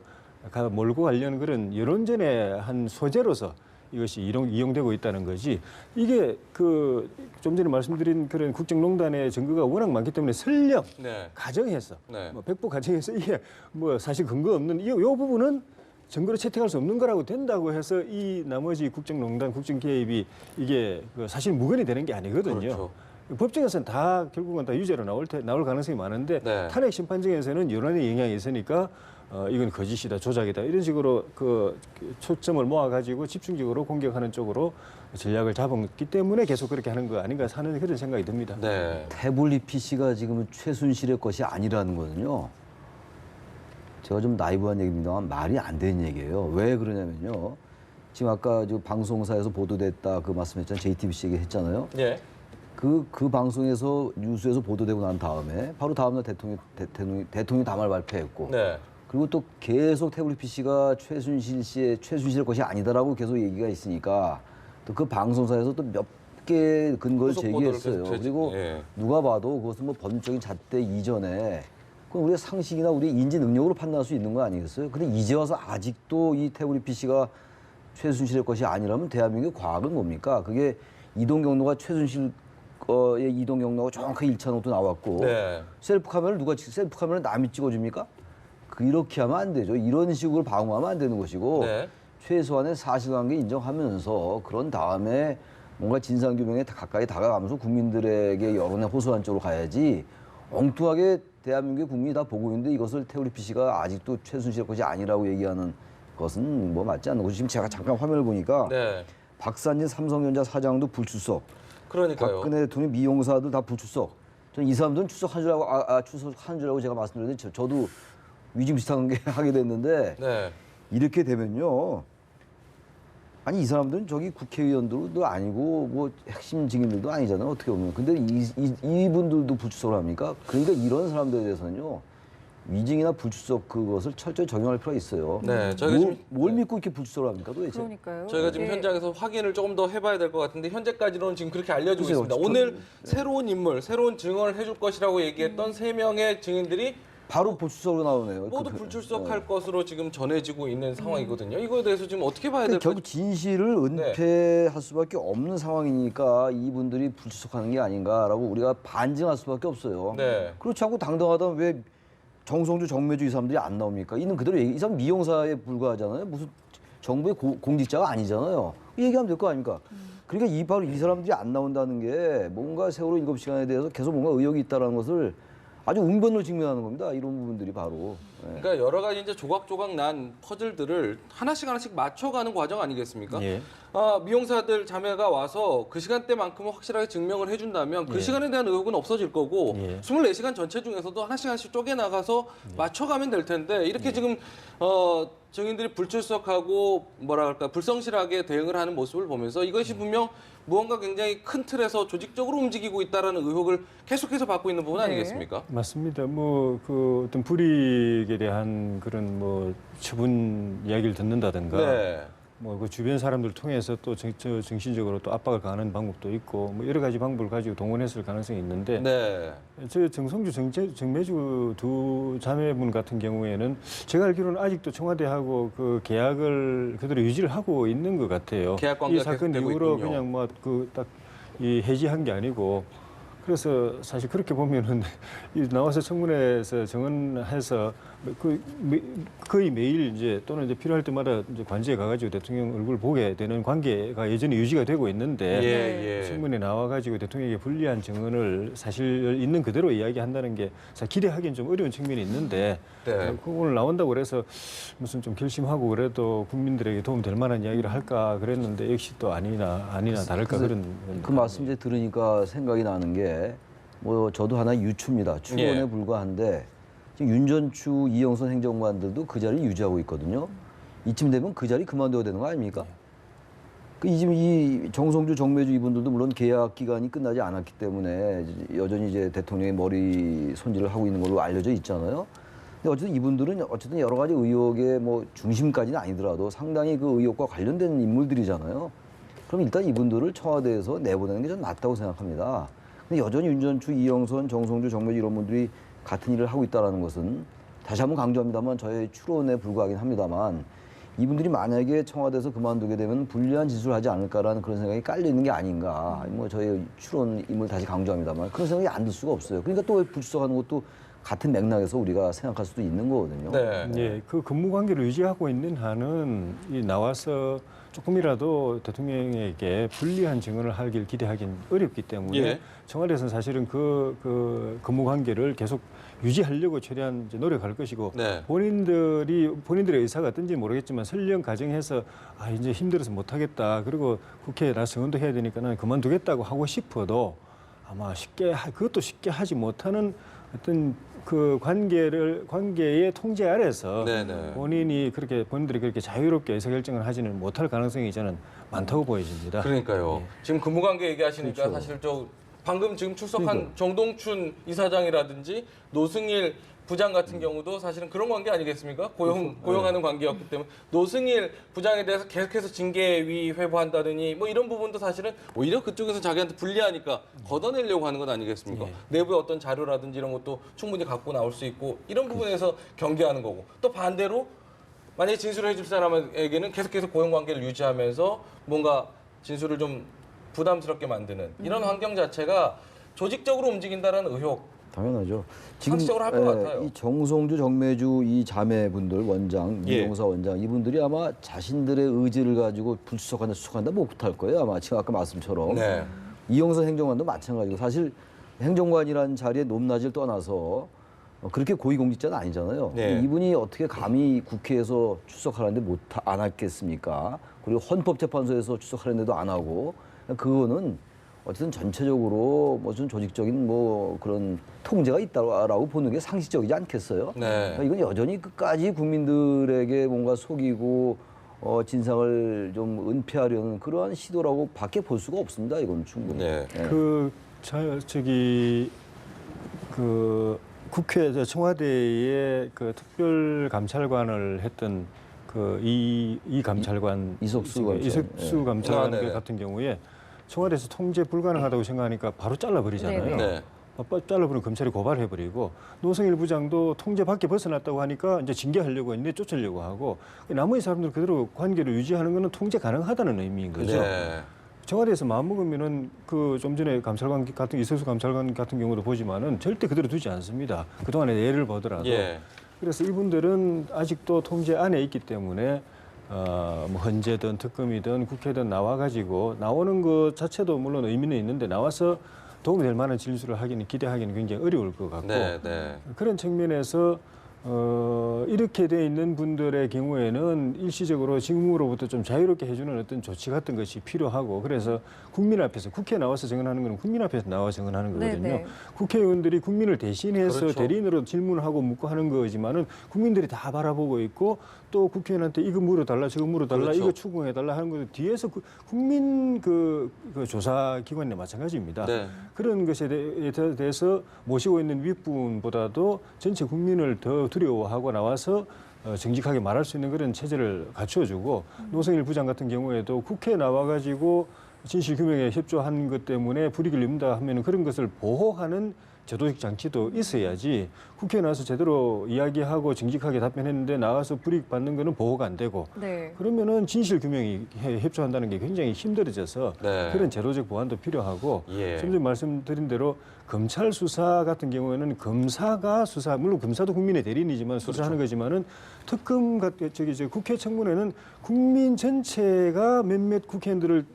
몰고 가려는 그런 여론전의 한 소재로서 이것이 이용되고 있다는 거지. 이게 그 좀 전에 말씀드린 그런 국정농단의 증거가 워낙 많기 때문에 설령 네. 가정해서 네. 뭐 백보 가정해서 이게 뭐 사실 근거 없는 요 부분은 증거로 채택할 수 없는 거라고 된다고 해서 이 나머지 국정농단, 국정개입이 이게 그 사실 무근이 되는 게 아니거든요. 그렇죠. 법정에서는 다 결국은 다 유죄로 나올 가능성이 많은데 네. 탄핵 심판정에서는 여론의 영향이 있으니까 이건 거짓이다, 조작이다 이런 식으로 그 초점을 모아가지고 집중적으로 공격하는 쪽으로 전략을 잡았기 때문에 계속 그렇게 하는 거 아닌가 하는 그런 생각이 듭니다. 네. 태블릿 PC가 지금 최순실의 것이 아니라는 거는요. 제가 좀 나이브한 얘기입니다만 말이 안 되는 얘기예요. 왜 그러냐면요. 지금 아까 저 방송사에서 보도됐다 그 말씀했잖아요. JTBC 얘기했잖아요. 예. 그 방송에서 뉴스에서 보도되고 난 다음에 바로 다음날 대통령이 담화를 발표했고 네. 그리고 또 계속 태블릿 PC가 최순실의 것이 아니다라고 계속 얘기가 있으니까 또 그 방송사에서 또 몇 개 근거를 후속 보도를 제기했어요. 계속 그리고 예. 누가 봐도 그것은 뭐 법률적인 잣대 이전에 그건 우리의 상식이나 우리 인지 능력으로 판단할 수 있는 거 아니겠어요? 근데 이제 와서 아직도 이 태블릿 PC가 최순실의 것이 아니라면 대한민국의 과학은 뭡니까? 그게 이동 경로가 최순실의 이동 경로가 정확하게 일치하는 것도 나왔고 네. 셀프 카메라를 남이 찍어줍니까? 이렇게 하면 안 되죠. 이런 식으로 방어하면 안 되는 것이고 네. 최소한의 사실관계 인정하면서 그런 다음에 뭔가 진상규명에 가까이 다가가면서 국민들에게 여론에 호소한 쪽으로 가야지 엉뚱하게 대한민국의 국민이 다 보고 있는데 이것을 태블릿 PC가 아직도 최순실의 것이 아니라고 얘기하는 것은 뭐 맞지 않는 거죠. 지금 제가 잠깐 화면을 보니까 네. 박산진 삼성전자 사장도 불출석, 그러니까요. 박근혜 대통령 미용사들 다 불출석. 저는 이 사람들은 출석한 줄 알고 출석한 줄 알고 제가 말씀드렸는데 저도 위증 비슷한 게 하게 됐는데 네. 이렇게 되면요. 아니 이 사람들은 저기 국회의원들도 아니고 뭐 핵심 증인들도 아니잖아요. 어떻게 보면. 근데 이분들도 불출석을 합니까? 그러니까 이런 사람들에 대해서는요. 위증이나 불출석 그것을 철저히 적용할 필요가 있어요. 네, 저희가 지금 뭘 믿고 이렇게 불출석을 합니까 도대체? 그러니까요. 저희가 지금 네. 현장에서 확인을 조금 더 해봐야 될 것 같은데 현재까지로는 지금 그렇게 알려지고 글쎄요, 있습니다. 오늘 새로운 인물, 새로운 증언을 해줄 것이라고 얘기했던 3명의 증인들이 바로 불출석으로 나오네요. 모두 불출석할 것으로 지금 전해지고 있는 상황이거든요. 이거에 대해서 지금 어떻게 봐야 될까요? 결국 진실을 은폐할 수밖에 없는 상황이니까 이분들이 불출석하는 게 아닌가라고 우리가 반증할 수밖에 없어요. 네. 그렇지 않고 당당하다면 왜 정성주, 정매주 이 사람들이 안 나옵니까? 있는 그대로 이 사람 미용사에 불과하잖아요. 무슨 정부의 공직자가 아니잖아요. 얘기하면 될 거 아닙니까? 그러니까 바로 이 사람들이 안 나온다는 게 뭔가 세월호 7시간에 대해서 계속 뭔가 의혹이 있다는 것을 아주 웅변으로 증명하는 겁니다. 이런 부분들이 바로. 예. 그러니까 여러 가지 이제 조각조각 난 퍼즐들을 하나씩 맞춰가는 과정 아니겠습니까? 예. 미용사들 자매가 와서 그 시간대만큼은 확실하게 증명을 해준다면 그 시간에 대한 의혹은 없어질 거고 예. 24시간 전체 중에서도 하나씩 쪼개나가서 맞춰가면 될 텐데 이렇게 지금 증인들이 불출석하고 뭐랄까 불성실하게 대응을 하는 모습을 보면서 이것이 분명 무언가 굉장히 큰 틀에서 조직적으로 움직이고 있다라는 의혹을 계속해서 받고 있는 부분 네. 아니겠습니까? 맞습니다. 뭐 그 어떤 불이익에 대한 그런 뭐 처분 이야기를 듣는다든가 네. 뭐 그 주변 사람들 통해서 또 정신적으로 또 압박을 가하는 방법도 있고 뭐 여러 가지 방법을 가지고 동원했을 가능성이 있는데 네. 저 정성주 정매주 두 자매분 같은 경우에는 제가 알기로는 아직도 청와대하고 그 계약을 그대로 유지를 하고 있는 것 같아요. 계약 이 관계가 사건 계속되고 이후로 있군요. 그냥 뭐 그 딱 이 해지한 게 아니고 그래서 사실 그렇게 보면은 이 나와서 청문회에서 증언해서 거의 매일 이제 또는 이제 필요할 때마다 이제 관저에 가가지고 대통령 얼굴 보게 되는 관계가 여전히 유지가 되고 있는데 예. 청문회 나와가지고 대통령에게 불리한 증언을 사실 있는 그대로 이야기한다는 게 사실 기대하기는 좀 어려운 측면이 있는데 네. 오늘 나온다고 그래서 무슨 좀 결심하고 그래도 국민들에게 도움될 만한 이야기를 할까 그랬는데 역시 또 아니나 다를까 그런 그 말씀 이제 들으니까 생각이 나는 게 뭐 저도 하나의 유추입니다. 추론에 예. 불과한데 지금 윤전추 이영선 행정관들도 그 자리를 유지하고 있거든요. 이쯤 되면 그 자리 그만둬야 되는 거 아닙니까? 지금 이 정성주, 정매주 이분들도 물론 계약 기간이 끝나지 않았기 때문에 여전히 이제 대통령의 머리 손질을 하고 있는 걸로 알려져 있잖아요. 근데 어쨌든 이분들은 어쨌든 여러 가지 의혹의 뭐 중심까지는 아니더라도 상당히 그 의혹과 관련된 인물들이잖아요. 그럼 일단 이분들을 청와대에서 내보내는 게 좀 낫다고 생각합니다. 근데 여전히 윤전추, 이영선, 정성주, 정매주 이런 분들이 같은 일을 하고 있다는 것은 다시 한번 강조합니다만 저의 추론에 불과하긴 합니다만 이분들이 만약에 청와대에서 그만두게 되면 불리한 진술을 하지 않을까라는 그런 생각이 깔려 있는 게 아닌가. 뭐 저의 추론임을 다시 강조합니다만 그런 생각이 안 들 수가 없어요. 그러니까 또 불출석하는 것도 같은 맥락에서 우리가 생각할 수도 있는 거거든요. 네. 예, 그 근무 관계를 유지하고 있는 한은 이 나와서 조금이라도 대통령에게 불리한 증언을 하길 기대하기는 어렵기 때문에 예. 청와대에서는 사실은 그 근무 관계를 계속 유지하려고 최대한 이제 노력할 것이고 네. 본인들의 의사가 어떤지 모르겠지만 설령 가정해서 이제 힘들어서 못하겠다 그리고 국회에 나서 증언도 해야 되니까 나는 그만두겠다고 하고 싶어도 아마 그것도 쉽게 하지 못하는 어떤 그 관계의 통제 아래서 네네. 본인들이 그렇게 자유롭게 의사결정을 하지는 못할 가능성이 저는 많다고 보여집니다. 그러니까요. 예. 지금 근무관계 얘기하시니까 그렇죠. 사실 방금 지금 출석한 그러니까요. 정동춘 이사장이라든지 노승일 부장 같은 경우도 사실은 그런 관계 아니겠습니까? 고용하는 관계였기 때문에 노승일 부장에 대해서 계속해서 징계위 회부한다느니 뭐 이런 부분도 사실은 오히려 그쪽에서 자기한테 불리하니까 걷어내려고 하는 것 아니겠습니까? 예. 내부의 어떤 자료라든지 이런 것도 충분히 갖고 나올 수 있고 이런 부분에서 경계하는 거고 또 반대로 만약에 진술을 해줄 사람에게는 계속해서 고용관계를 유지하면서 뭔가 진술을 좀 부담스럽게 만드는 이런 환경 자체가 조직적으로 움직인다는 의혹 당연하죠. 상식적으로 할것 같아요. 이 정성주, 정매주 이 자매분들 원장, 예. 이용사 원장 이분들이 아마 자신들의 의지를 가지고 불출석한다, 수석한다 못할 거예요. 아마 지금 아까 말씀처럼 네. 이영선 행정관도 마찬가지고 사실 행정관이라는 자리에 높낮이를 떠나서 그렇게 고위공직자는 아니잖아요. 네. 근데 이분이 어떻게 감히 국회에서 출석하는데 안 했겠습니까? 그리고 헌법재판소에서 출석하는데도 안 하고 그거는 어쨌든 전체적으로 무슨 조직적인 뭐 그런 통제가 있다라고 보는 게 상식적이지 않겠어요? 네. 그러니까 이건 여전히 끝까지 국민들에게 뭔가 속이고 진상을 좀 은폐하려는 그러한 시도라고 밖에 볼 수가 없습니다. 이건 충분히. 네. 예. 국회 청와대의 그 특별 감찰관을 했던 이 감찰관 이석수 감찰. 이석수 감찰관 네네. 같은 경우에 청와대에서 통제 불가능하다고 생각하니까 바로 잘라버리잖아요. 네. 잘라버리면 검찰이 고발해버리고 노승일 부장도 통제 밖에 벗어났다고 하니까 이제 징계하려고 했는데 쫓으려고 하고 나머지 사람들 그대로 관계를 유지하는 거는 통제 가능하다는 의미인 거죠. 네. 청와대에서 마음먹으면은 그 좀 전에 감찰관 같은 이석수 감찰관 같은 경우도 보지만은 절대 그대로 두지 않습니다. 그동안에 예를 보더라도. 예. 그래서 이분들은 아직도 통제 안에 있기 때문에 뭐 헌재든 특검이든 국회든 나와가지고 나오는 것 자체도 물론 의미는 있는데 나와서 도움이 될 만한 진술을 하기는 기대하기는 굉장히 어려울 것 같고 네, 네. 그런 측면에서 이렇게 돼 있는 분들의 경우에는 일시적으로 직무로부터 좀 자유롭게 해주는 어떤 조치 같은 것이 필요하고 그래서 국민 앞에서 국회에 나와서 증언하는 건 국민 앞에서 나와 증언하는 거거든요. 네네. 국회의원들이 국민을 대신해서 그렇죠. 대리인으로 질문하고 묻고 하는 거지만은 국민들이 다 바라보고 있고 또 국회의원한테 이거 물어달라 저거 물어달라 그렇죠. 이거 추궁해달라 하는 것 뒤에서 국민 그 조사 기관이 마찬가지입니다. 네. 그런 것에 대해서 모시고 있는 윗분보다도 전체 국민을 더 두려워하고 나와서 정직하게 말할 수 있는 그런 체제를 갖춰주고 노성일 부장 같은 경우에도 국회에 나와가지고 진실규명에 협조한 것 때문에 불이익을 입는다 하면 그런 것을 보호하는 제도적 장치도 있어야지 국회에 나와서 제대로 이야기하고 정직하게 답변했는데 나와서 불이익 받는 거는 보호가 안 되고 네. 그러면은 진실규명이 협조한다는 게 굉장히 힘들어져서 네. 그런 제도적 보완도 필요하고 예. 좀 전에 말씀드린 대로 검찰 수사 같은 경우에는 검사가 수사 물론 검사도 국민의 대리인이지만 수사하는 거지만은 특검 같은 저 국회 청문회는 국민 전체가 몇몇 국회의원들을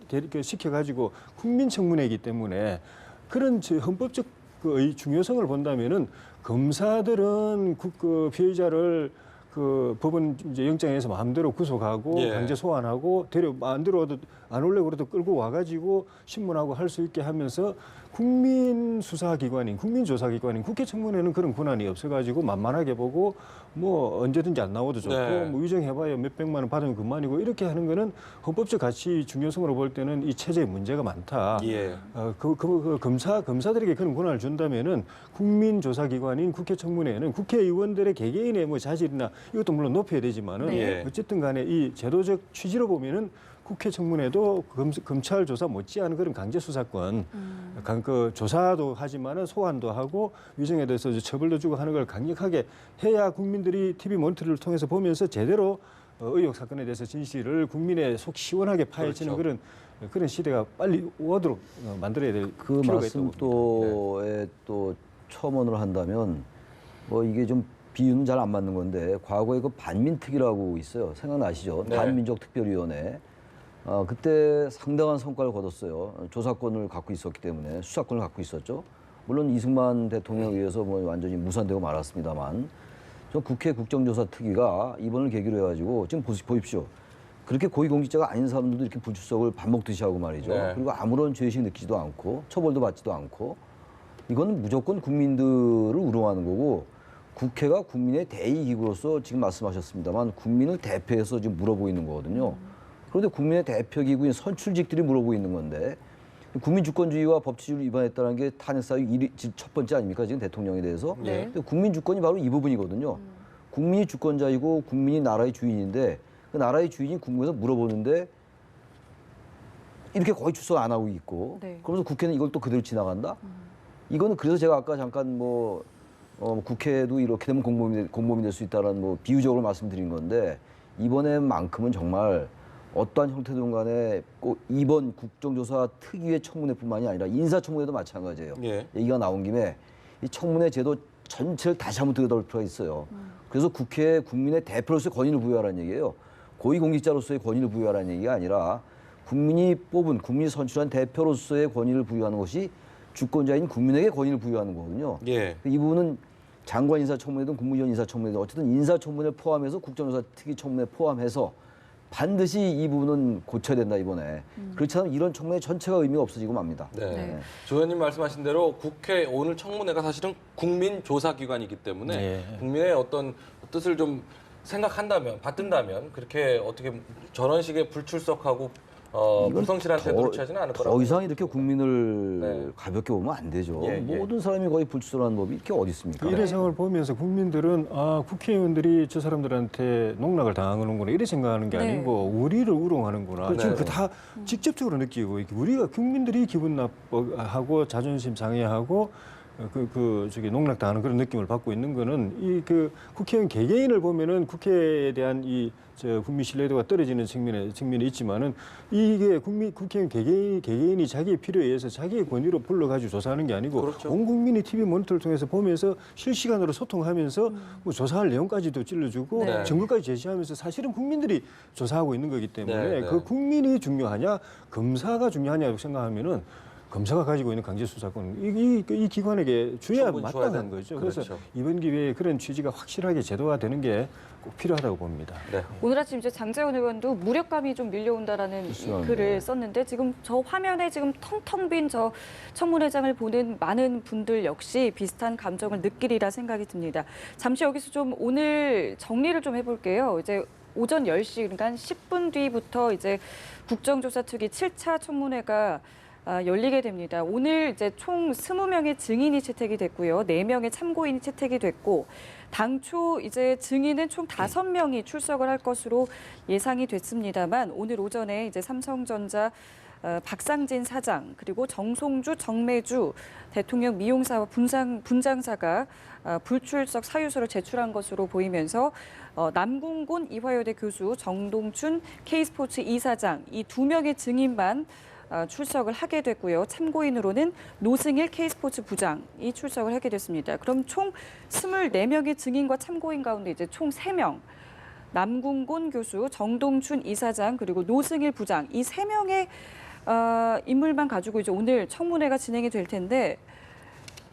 시켜가지고 국민 청문회이기 때문에 그런 헌법적 그 중요성을 본다면은 검사들은 그 피해자를 그 법원 이제 영장에서 마음대로 구속하고 예. 강제 소환하고 안 들어와도 안 오려고 그래도 끌고 와가지고 신문하고 할 수 있게 하면서 국민 수사기관인 국민조사기관인 국회 청문회는 그런 권한이 없어가지고 만만하게 보고 뭐 언제든지 안 나와도 좋고 네. 뭐 위정해봐야 몇백만 원 받으면 그만이고 이렇게 하는 거는 헌법적 가치 중요성으로 볼 때는 이 체제에 문제가 많다. 예. 검사들에게 그런 권한을 준다면은 국민조사기관인 국회 청문회는 국회의원들의 개개인의 뭐 자질이나 이것도 물론 높여야 되지만은 네. 어쨌든 간에 이 제도적 취지로 보면은 국회 청문회도 검찰 조사 못지않은 그런 강제 수사권, 그 조사도 하지만은 소환도 하고 위정에 대해서 처벌도 주고 하는 걸 강력하게 해야 국민들이 TV 모니터를 통해서 보면서 제대로 의혹 사건에 대해서 진실을 국민의 속 시원하게 파헤치는 그렇죠. 그런 시대가 빨리 오도록 만들어야 될 그 필요가 말씀 있다고 봅니다. 또에 또 첨언을 한다면 뭐 이게 좀 비유는 잘 안 맞는 건데 과거에 그 반민특위라고 있어요. 생각나시죠? 네. 반민족특별위원회. 그때 상당한 성과를 거뒀어요. 조사권을 갖고 있었기 때문에 수사권을 갖고 있었죠. 물론 이승만 대통령에 의해서 뭐 완전히 무산되고 말았습니다만 저 국회 국정조사특위가 이번을 계기로 해가지고 지금 보십시오. 그렇게 고위공직자가 아닌 사람들도 이렇게 불출석을 밥 먹듯이 하고 말이죠. 네. 그리고 아무런 죄의식 느끼지도 않고 처벌도 받지도 않고 이건 무조건 국민들을 우롱하는 거고 국회가 국민의 대의기구로서 지금 말씀하셨습니다만 국민을 대표해서 지금 물어보고 있는 거거든요. 그런데 국민의 대표기구인 선출직들이 물어보고 있는 건데 국민주권주의와 법치주의를 위반했다는 게 탄핵사유 첫 번째 아닙니까? 지금 대통령에 대해서. 네. 근데 국민주권이 바로 이 부분이거든요. 국민이 주권자이고 국민이 나라의 주인인데 그 나라의 주인이 국무에서 물어보는데 이렇게 거의 출석 안 하고 있고 네. 그러면서 국회는 이걸 또 그대로 지나간다? 이거는 그래서 제가 아까 잠깐 국회도 이렇게 되면 공범이 될 수 있다는 뭐 비유적으로 말씀드린 건데 이번에만큼은 정말 어떠한 형태든 간에 꼭 이번 국정조사 특유의 청문회뿐만이 아니라 인사청문회도 마찬가지예요. 예. 얘기가 나온 김에 이 청문회 제도 전체를 다시 한번 들여다볼 필요가 있어요. 그래서 국회에 국민의 대표로서의 권위를 부여하라는 얘기예요. 고위공직자로서의 권위를 부여하라는 얘기가 아니라 국민이 뽑은 국민이 선출한 대표로서의 권위를 부여하는 것이 주권자인 국민에게 권위를 부여하는 거거든요. 예. 이 부분은 장관 인사청문회든 국무위원 인사청문회든 어쨌든 인사청문회 포함해서 국정조사 특위 청문회 포함해서 반드시 이 부분은 고쳐야 된다 이번에. 그렇지 않으면 이런 청문회 전체가 의미가 없어지고 맙니다. 네. 네. 조 의원님 말씀하신 대로 국회 오늘 청문회가 사실은 국민 조사기관이기 때문에 네. 국민의 어떤 뜻을 좀 생각한다면 받든다면 그렇게 어떻게 저런 식의 불출석하고 불성실한 태도를 취하지는 않을 거라고. 더 이상 이렇게 국민을 네. 가볍게 보면 안 되죠. 예, 예. 모든 사람이 거의 불출석하는 법이 이렇게 어디 있습니까? 이런 상황을 보면서 국민들은 국회의원들이 저 사람들한테 농락을 당하는구나 이렇게 생각하는 게 네. 아니고 우리를 우롱하는구나. 그렇죠. 지금 그 다 직접적으로 느끼고 우리가 국민들이 기분 나빠하고 자존심 상해하고 저기 농락당하는 그런 느낌을 받고 있는 거는 이 그 국회의원 개개인을 보면은 국회에 대한 국민 신뢰도가 떨어지는 측면이 있지만은 이게 국회의원 개개인이 자기의 필요에 의해서 자기의 권위로 불러가지고 조사하는 게 아니고 그렇죠. 온 국민이 TV 모니터를 통해서 보면서 실시간으로 소통하면서 뭐 조사할 내용까지도 찔러주고 네. 증거까지 제시하면서 사실은 국민들이 조사하고 있는 거기 때문에 네, 네. 그 국민이 중요하냐 검사가 중요하냐고 생각하면은 검사가 가지고 있는 강제 수사권 이 기관에게 줘야 충분히 줘야 마땅한 돼. 거죠. 그렇죠. 그래서 이번 기회에 그런 취지가 확실하게 제도화 되는 게 꼭 필요하다고 봅니다. 네. 오늘 아침 이제 장재원 의원도 무력감이 좀 밀려온다라는 글쎄요, 글을 네. 썼는데 지금 저 화면에 지금 텅텅 빈 저 청문회장을 보는 많은 분들 역시 비슷한 감정을 느끼리라 생각이 듭니다. 잠시 여기서 좀 오늘 정리를 좀 해볼게요. 이제 오전 10시 그러니까 10분 뒤부터 이제 국정조사 특위 7차 청문회가 열리게 됩니다. 오늘 이제 총 20명의 증인이 채택이 됐고요. 4명의 참고인이 채택이 됐고 당초 이제 증인은 총 5명이 출석을 할 것으로 예상이 됐습니다만 오늘 오전에 이제 삼성전자 박상진 사장 그리고 정송주, 정매주 대통령 미용사와 분장사가 불출석 사유서를 제출한 것으로 보이면서 남궁곤 이화여대 교수, 정동춘 K스포츠 이사장 이 2명의 증인만 출석을 하게 됐고요. 참고인으로는 노승일 K스포츠 부장이 출석을 하게 됐습니다. 그럼 총 24명의 증인과 참고인 가운데 이제 총 3명, 남궁곤 교수, 정동춘 이사장 그리고 노승일 부장 이 3명의 인물만 가지고 이제 오늘 청문회가 진행이 될 텐데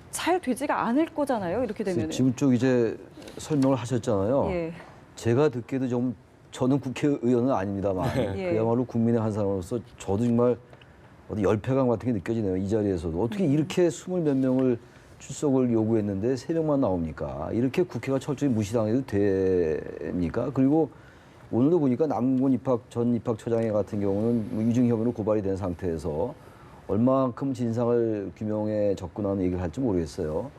잘 되지가 않을 거잖아요. 이렇게 되면. 지금 쪽 이제 설명을 하셨잖아요. 예. 제가 듣기에도 좀 저는 국회의원은 아닙니다만 예. 그야말로 국민의 한 사람으로서 저도 정말 어디 열패감 같은 게 느껴지네요. 이 자리에서도. 어떻게 이렇게 20몇 명을 출석을 요구했는데 3명만 나옵니까? 이렇게 국회가 철저히 무시당해도 됩니까? 그리고 오늘도 보니까 남궁곤 전 입학처장회 같은 경우는 뭐 위증 혐의로 고발이 된 상태에서 얼마만큼 진상을 규명에 접근하는 얘기를 할지 모르겠어요.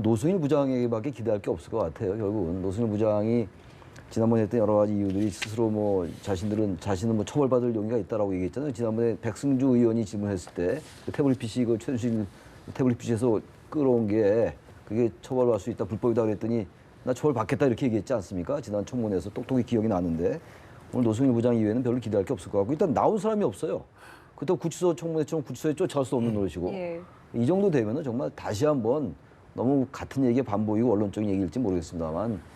노승일 부장에게밖에 기대할 게 없을 것 같아요. 결국은 노승일 부장이 지난번에 했던 여러 가지 이유들이 스스로 뭐 자신은 뭐 처벌받을 용의가 있다라고 얘기했잖아요. 지난번에 백승주 의원이 질문했을 때 그 태블릿 PC 최순실 태블릿 PC에서 끌어온 게 그게 처벌받을 수 있다 불법이다 그랬더니 나 처벌받겠다 이렇게 얘기했지 않습니까? 지난 청문회에서 똑똑히 기억이 나는데 오늘 노승일 부장 이외에는 별로 기대할 게 없을 것 같고 일단 나온 사람이 없어요. 그렇다고 구치소 청문회처럼 구치소에 쫓아갈 수 없는 노릇이고 예. 이 정도 되면은 정말 다시 한번 너무 같은 얘기에 반복이고 언론적인 얘기일지 모르겠습니다만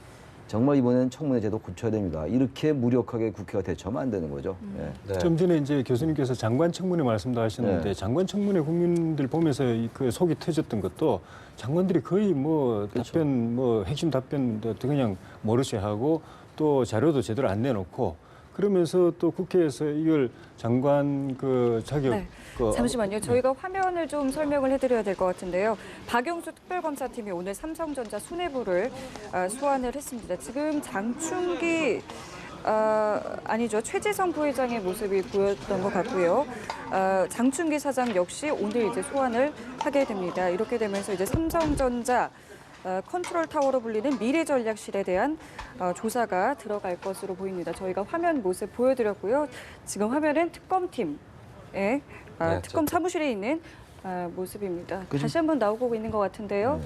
정말 이번에는 청문회 제도 고쳐야 됩니다. 이렇게 무력하게 국회가 대처하면 안 되는 거죠. 예. 네. 좀 전에 이제 교수님께서 장관 청문회 말씀도 하셨는데 네. 장관 청문회 국민들 보면서 그 속이 터졌던 것도 장관들이 거의 뭐 그렇죠. 답변 뭐 핵심 답변도 그냥 모르쇠 하고 또 자료도 제대로 안 내놓고 그러면서 또 국회에서 이걸 장관 그 자격 네. 잠시만요. 저희가 화면을 좀 설명을 해드려야 될 것 같은데요. 박영수 특별검사팀이 오늘 삼성전자 수뇌부를 소환을 했습니다. 지금 장충기 아니죠. 최재성 부회장의 모습이 보였던 것 같고요. 장충기 사장 역시 오늘 이제 소환을 하게 됩니다. 이렇게 되면서 이제 삼성전자 컨트롤 타워로 불리는 미래전략실에 대한 조사가 들어갈 것으로 보입니다. 저희가 화면 모습 보여드렸고요. 지금 화면은 특검팀의 특검 사무실에 있는 모습입니다. 다시 한번 나오고 있는 것 같은데요.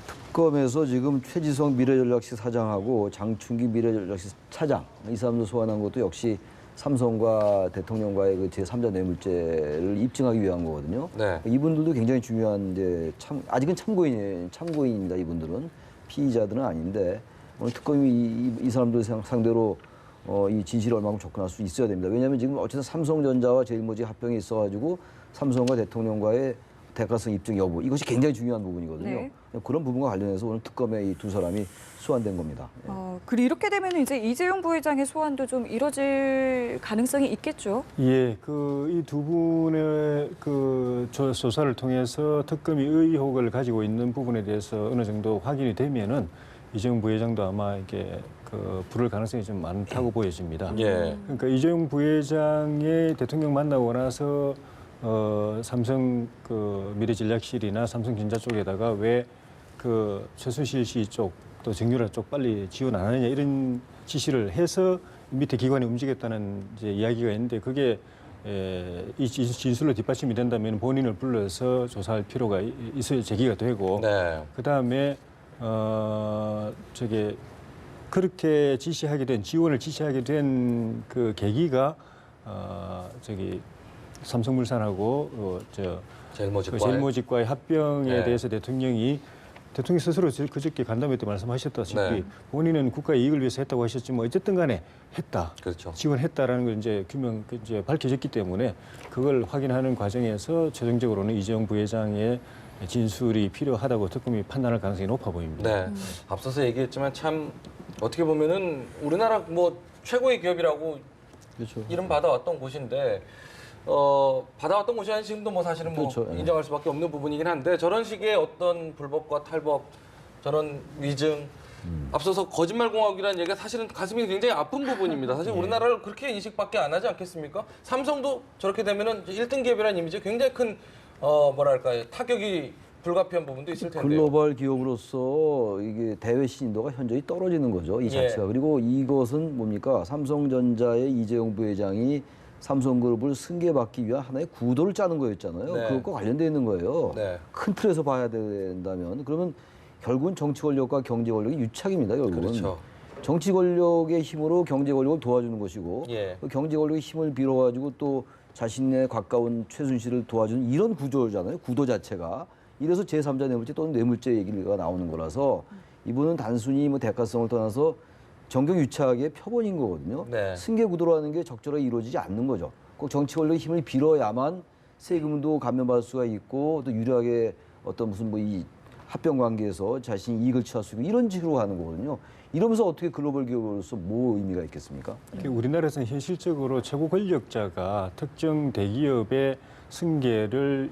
특검에서 지금 최지성 미래전략실 사장하고 장충기 미래전략실 차장 이 사람도 소환한 것도 역시 삼성과 대통령과의 그 제3자 뇌물죄를 입증하기 위한 거거든요. 네. 이분들도 굉장히 중요한 이제 아직은 참고인입니다. 이분들은 피의자들은 아닌데 오늘 특검이 이 사람들 상대로 이 진실을 얼마큼 접근할 수 있어야 됩니다. 왜냐하면 지금 어쨌든 삼성전자와 제일모직 합병이 있어가지고 삼성과 대통령과의 대가성 입증 여부 이것이 굉장히 중요한 부분이거든요. 네. 그런 부분과 관련해서 오늘 특검에 이 두 사람이 소환된 겁니다. 그리고 이렇게 되면 이제 이재용 부회장의 소환도 좀 이뤄질 가능성이 있겠죠. 예, 그 이 두 분의 그 조사를 통해서 특검이 의혹을 가지고 있는 부분에 대해서 어느 정도 확인이 되면은 이재용 부회장도 아마 이게 그 부를 가능성이 좀 많다고 보여집니다. 예. 그러니까 이재용 부회장의 대통령 만나고 나서 삼성 그 미래전략실이나 삼성전자 쪽에다가 왜 그 최순실 씨 쪽 또 정유라 쪽 빨리 지원 안 하느냐 이런 지시를 해서 밑에 기관이 움직였다는 이제 이야기가 있는데 그게 이 진술로 뒷받침이 된다면 본인을 불러서 조사할 필요가 있어야 제기가 되고 네. 그다음에 저게 그렇게 지시하게 된 지원을 지시하게 된 그 계기가 저기 삼성물산하고 제일모직과의 합병에 네. 대해서 대통령 스스로 그저께 간담회 때 말씀하셨다시피 네. 본인은 국가의 이익을 위해서 했다고 하셨지만 어쨌든 간에 했다. 그렇죠. 지원했다라는 걸 이제 이제 밝혀졌기 때문에 그걸 확인하는 과정에서 최종적으로는 이재용 부회장의 진술이 필요하다고 특검이 판단할 가능성이 높아 보입니다. 네. 앞서서 얘기했지만 참 어떻게 보면은 우리나라 뭐 최고의 기업이라고 그렇죠. 이름 받아왔던 곳인데 받아왔던 곳이 아니 지금도 뭐 사실은 뭐 그렇죠. 예. 인정할 수밖에 없는 부분이긴 한데 저런 식의 어떤 불법과 탈법, 저런 위증, 앞서서 거짓말공화국이라는 얘기가 사실은 가슴이 굉장히 아픈 부분입니다. 사실 우리나라를 그렇게 인식밖에 안 하지 않겠습니까? 삼성도 저렇게 되면은 1등 기업이라는 이미지 굉장히 큰 뭐랄까요 타격이 불가피한 부분도 있을 텐데요. 글로벌 기업으로서 이게 대외 신인도가 현저히 떨어지는 거죠. 이 자체가. 예. 그리고 이것은 뭡니까? 삼성전자의 이재용 부회장이 삼성그룹을 승계받기 위한 하나의 구도를 짜는 거였잖아요. 네. 그것과 관련되어 있는 거예요. 네. 큰 틀에서 봐야 된다면 그러면 결국은 정치 권력과 경제 권력이 유착입니다. 결국은. 그렇죠. 정치 권력의 힘으로 경제 권력을 도와주는 것이고 예. 그 경제 권력의 힘을 빌어가지고 또 자신에 가까운 최순실을 도와주는 이런 구조잖아요. 구도 자체가. 이래서 제3자 뇌물죄 또는 뇌물죄 얘기가 나오는 거라서 이분은 단순히 뭐 대가성을 떠나서 정경 유착의 표본인 거거든요. 네. 승계 구도로 하는 게 적절하게 이루어지지 않는 거죠. 꼭 정치 권력의 힘을 빌어야만 세금도 감면받을 수가 있고 또 유리하게 어떤 무슨 뭐 이 합병 관계에서 자신이 이익을 취할 수 있고 이런 식으로 하는 거거든요. 이러면서 어떻게 글로벌 기업으로서 뭐 의미가 있겠습니까? 우리나라에서는 현실적으로 최고 권력자가 특정 대기업의 승계를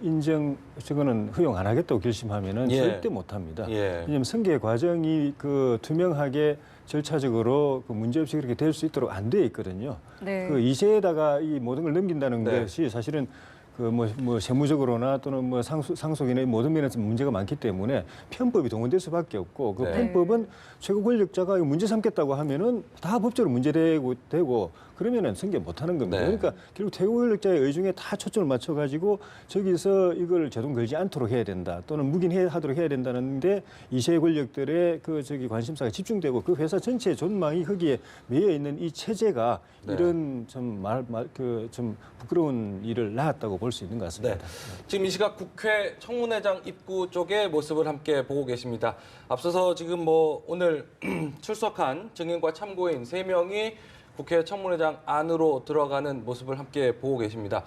저거는 허용 안 하겠다고 결심하면은 예. 절대 못 합니다. 예. 왜냐하면 승계 과정이 그 투명하게 절차적으로 그 문제없이 그렇게 될 수 있도록 안 돼 있거든요. 네. 그 이세에다가 이 모든 걸 넘긴다는 네. 것이 사실은 그 뭐 세무적으로나 또는 뭐 상속이나 모든 면에서 문제가 많기 때문에 편법이 동원될 수밖에 없고 그 네. 편법은 최고 권력자가 이거 문제 삼겠다고 하면은 다 법적으로 문제되고 그러면은 승계 못 하는 겁니다. 네. 그러니까 결국 최고 권력자의 의중에 다 초점을 맞춰 가지고 저기서 이걸 제동 걸지 않도록 해야 된다. 또는 묵인하도록 해야 된다는데 이세 권력들의 그 관심사가 집중되고 그 회사 전체의 존망이 거기에 매여 있는 이 체제가 네. 이런 좀 부끄러운 일을 낳았다고 볼 수 있는 것 같습니다. 네. 지금 이 시각 국회 청문회장 입구 쪽의 모습을 함께 보고 계십니다. 앞서서 지금 뭐 오늘 출석한 증인과 참고인 3명이 국회 청문회장 안으로 들어가는 모습을 함께 보고 계십니다.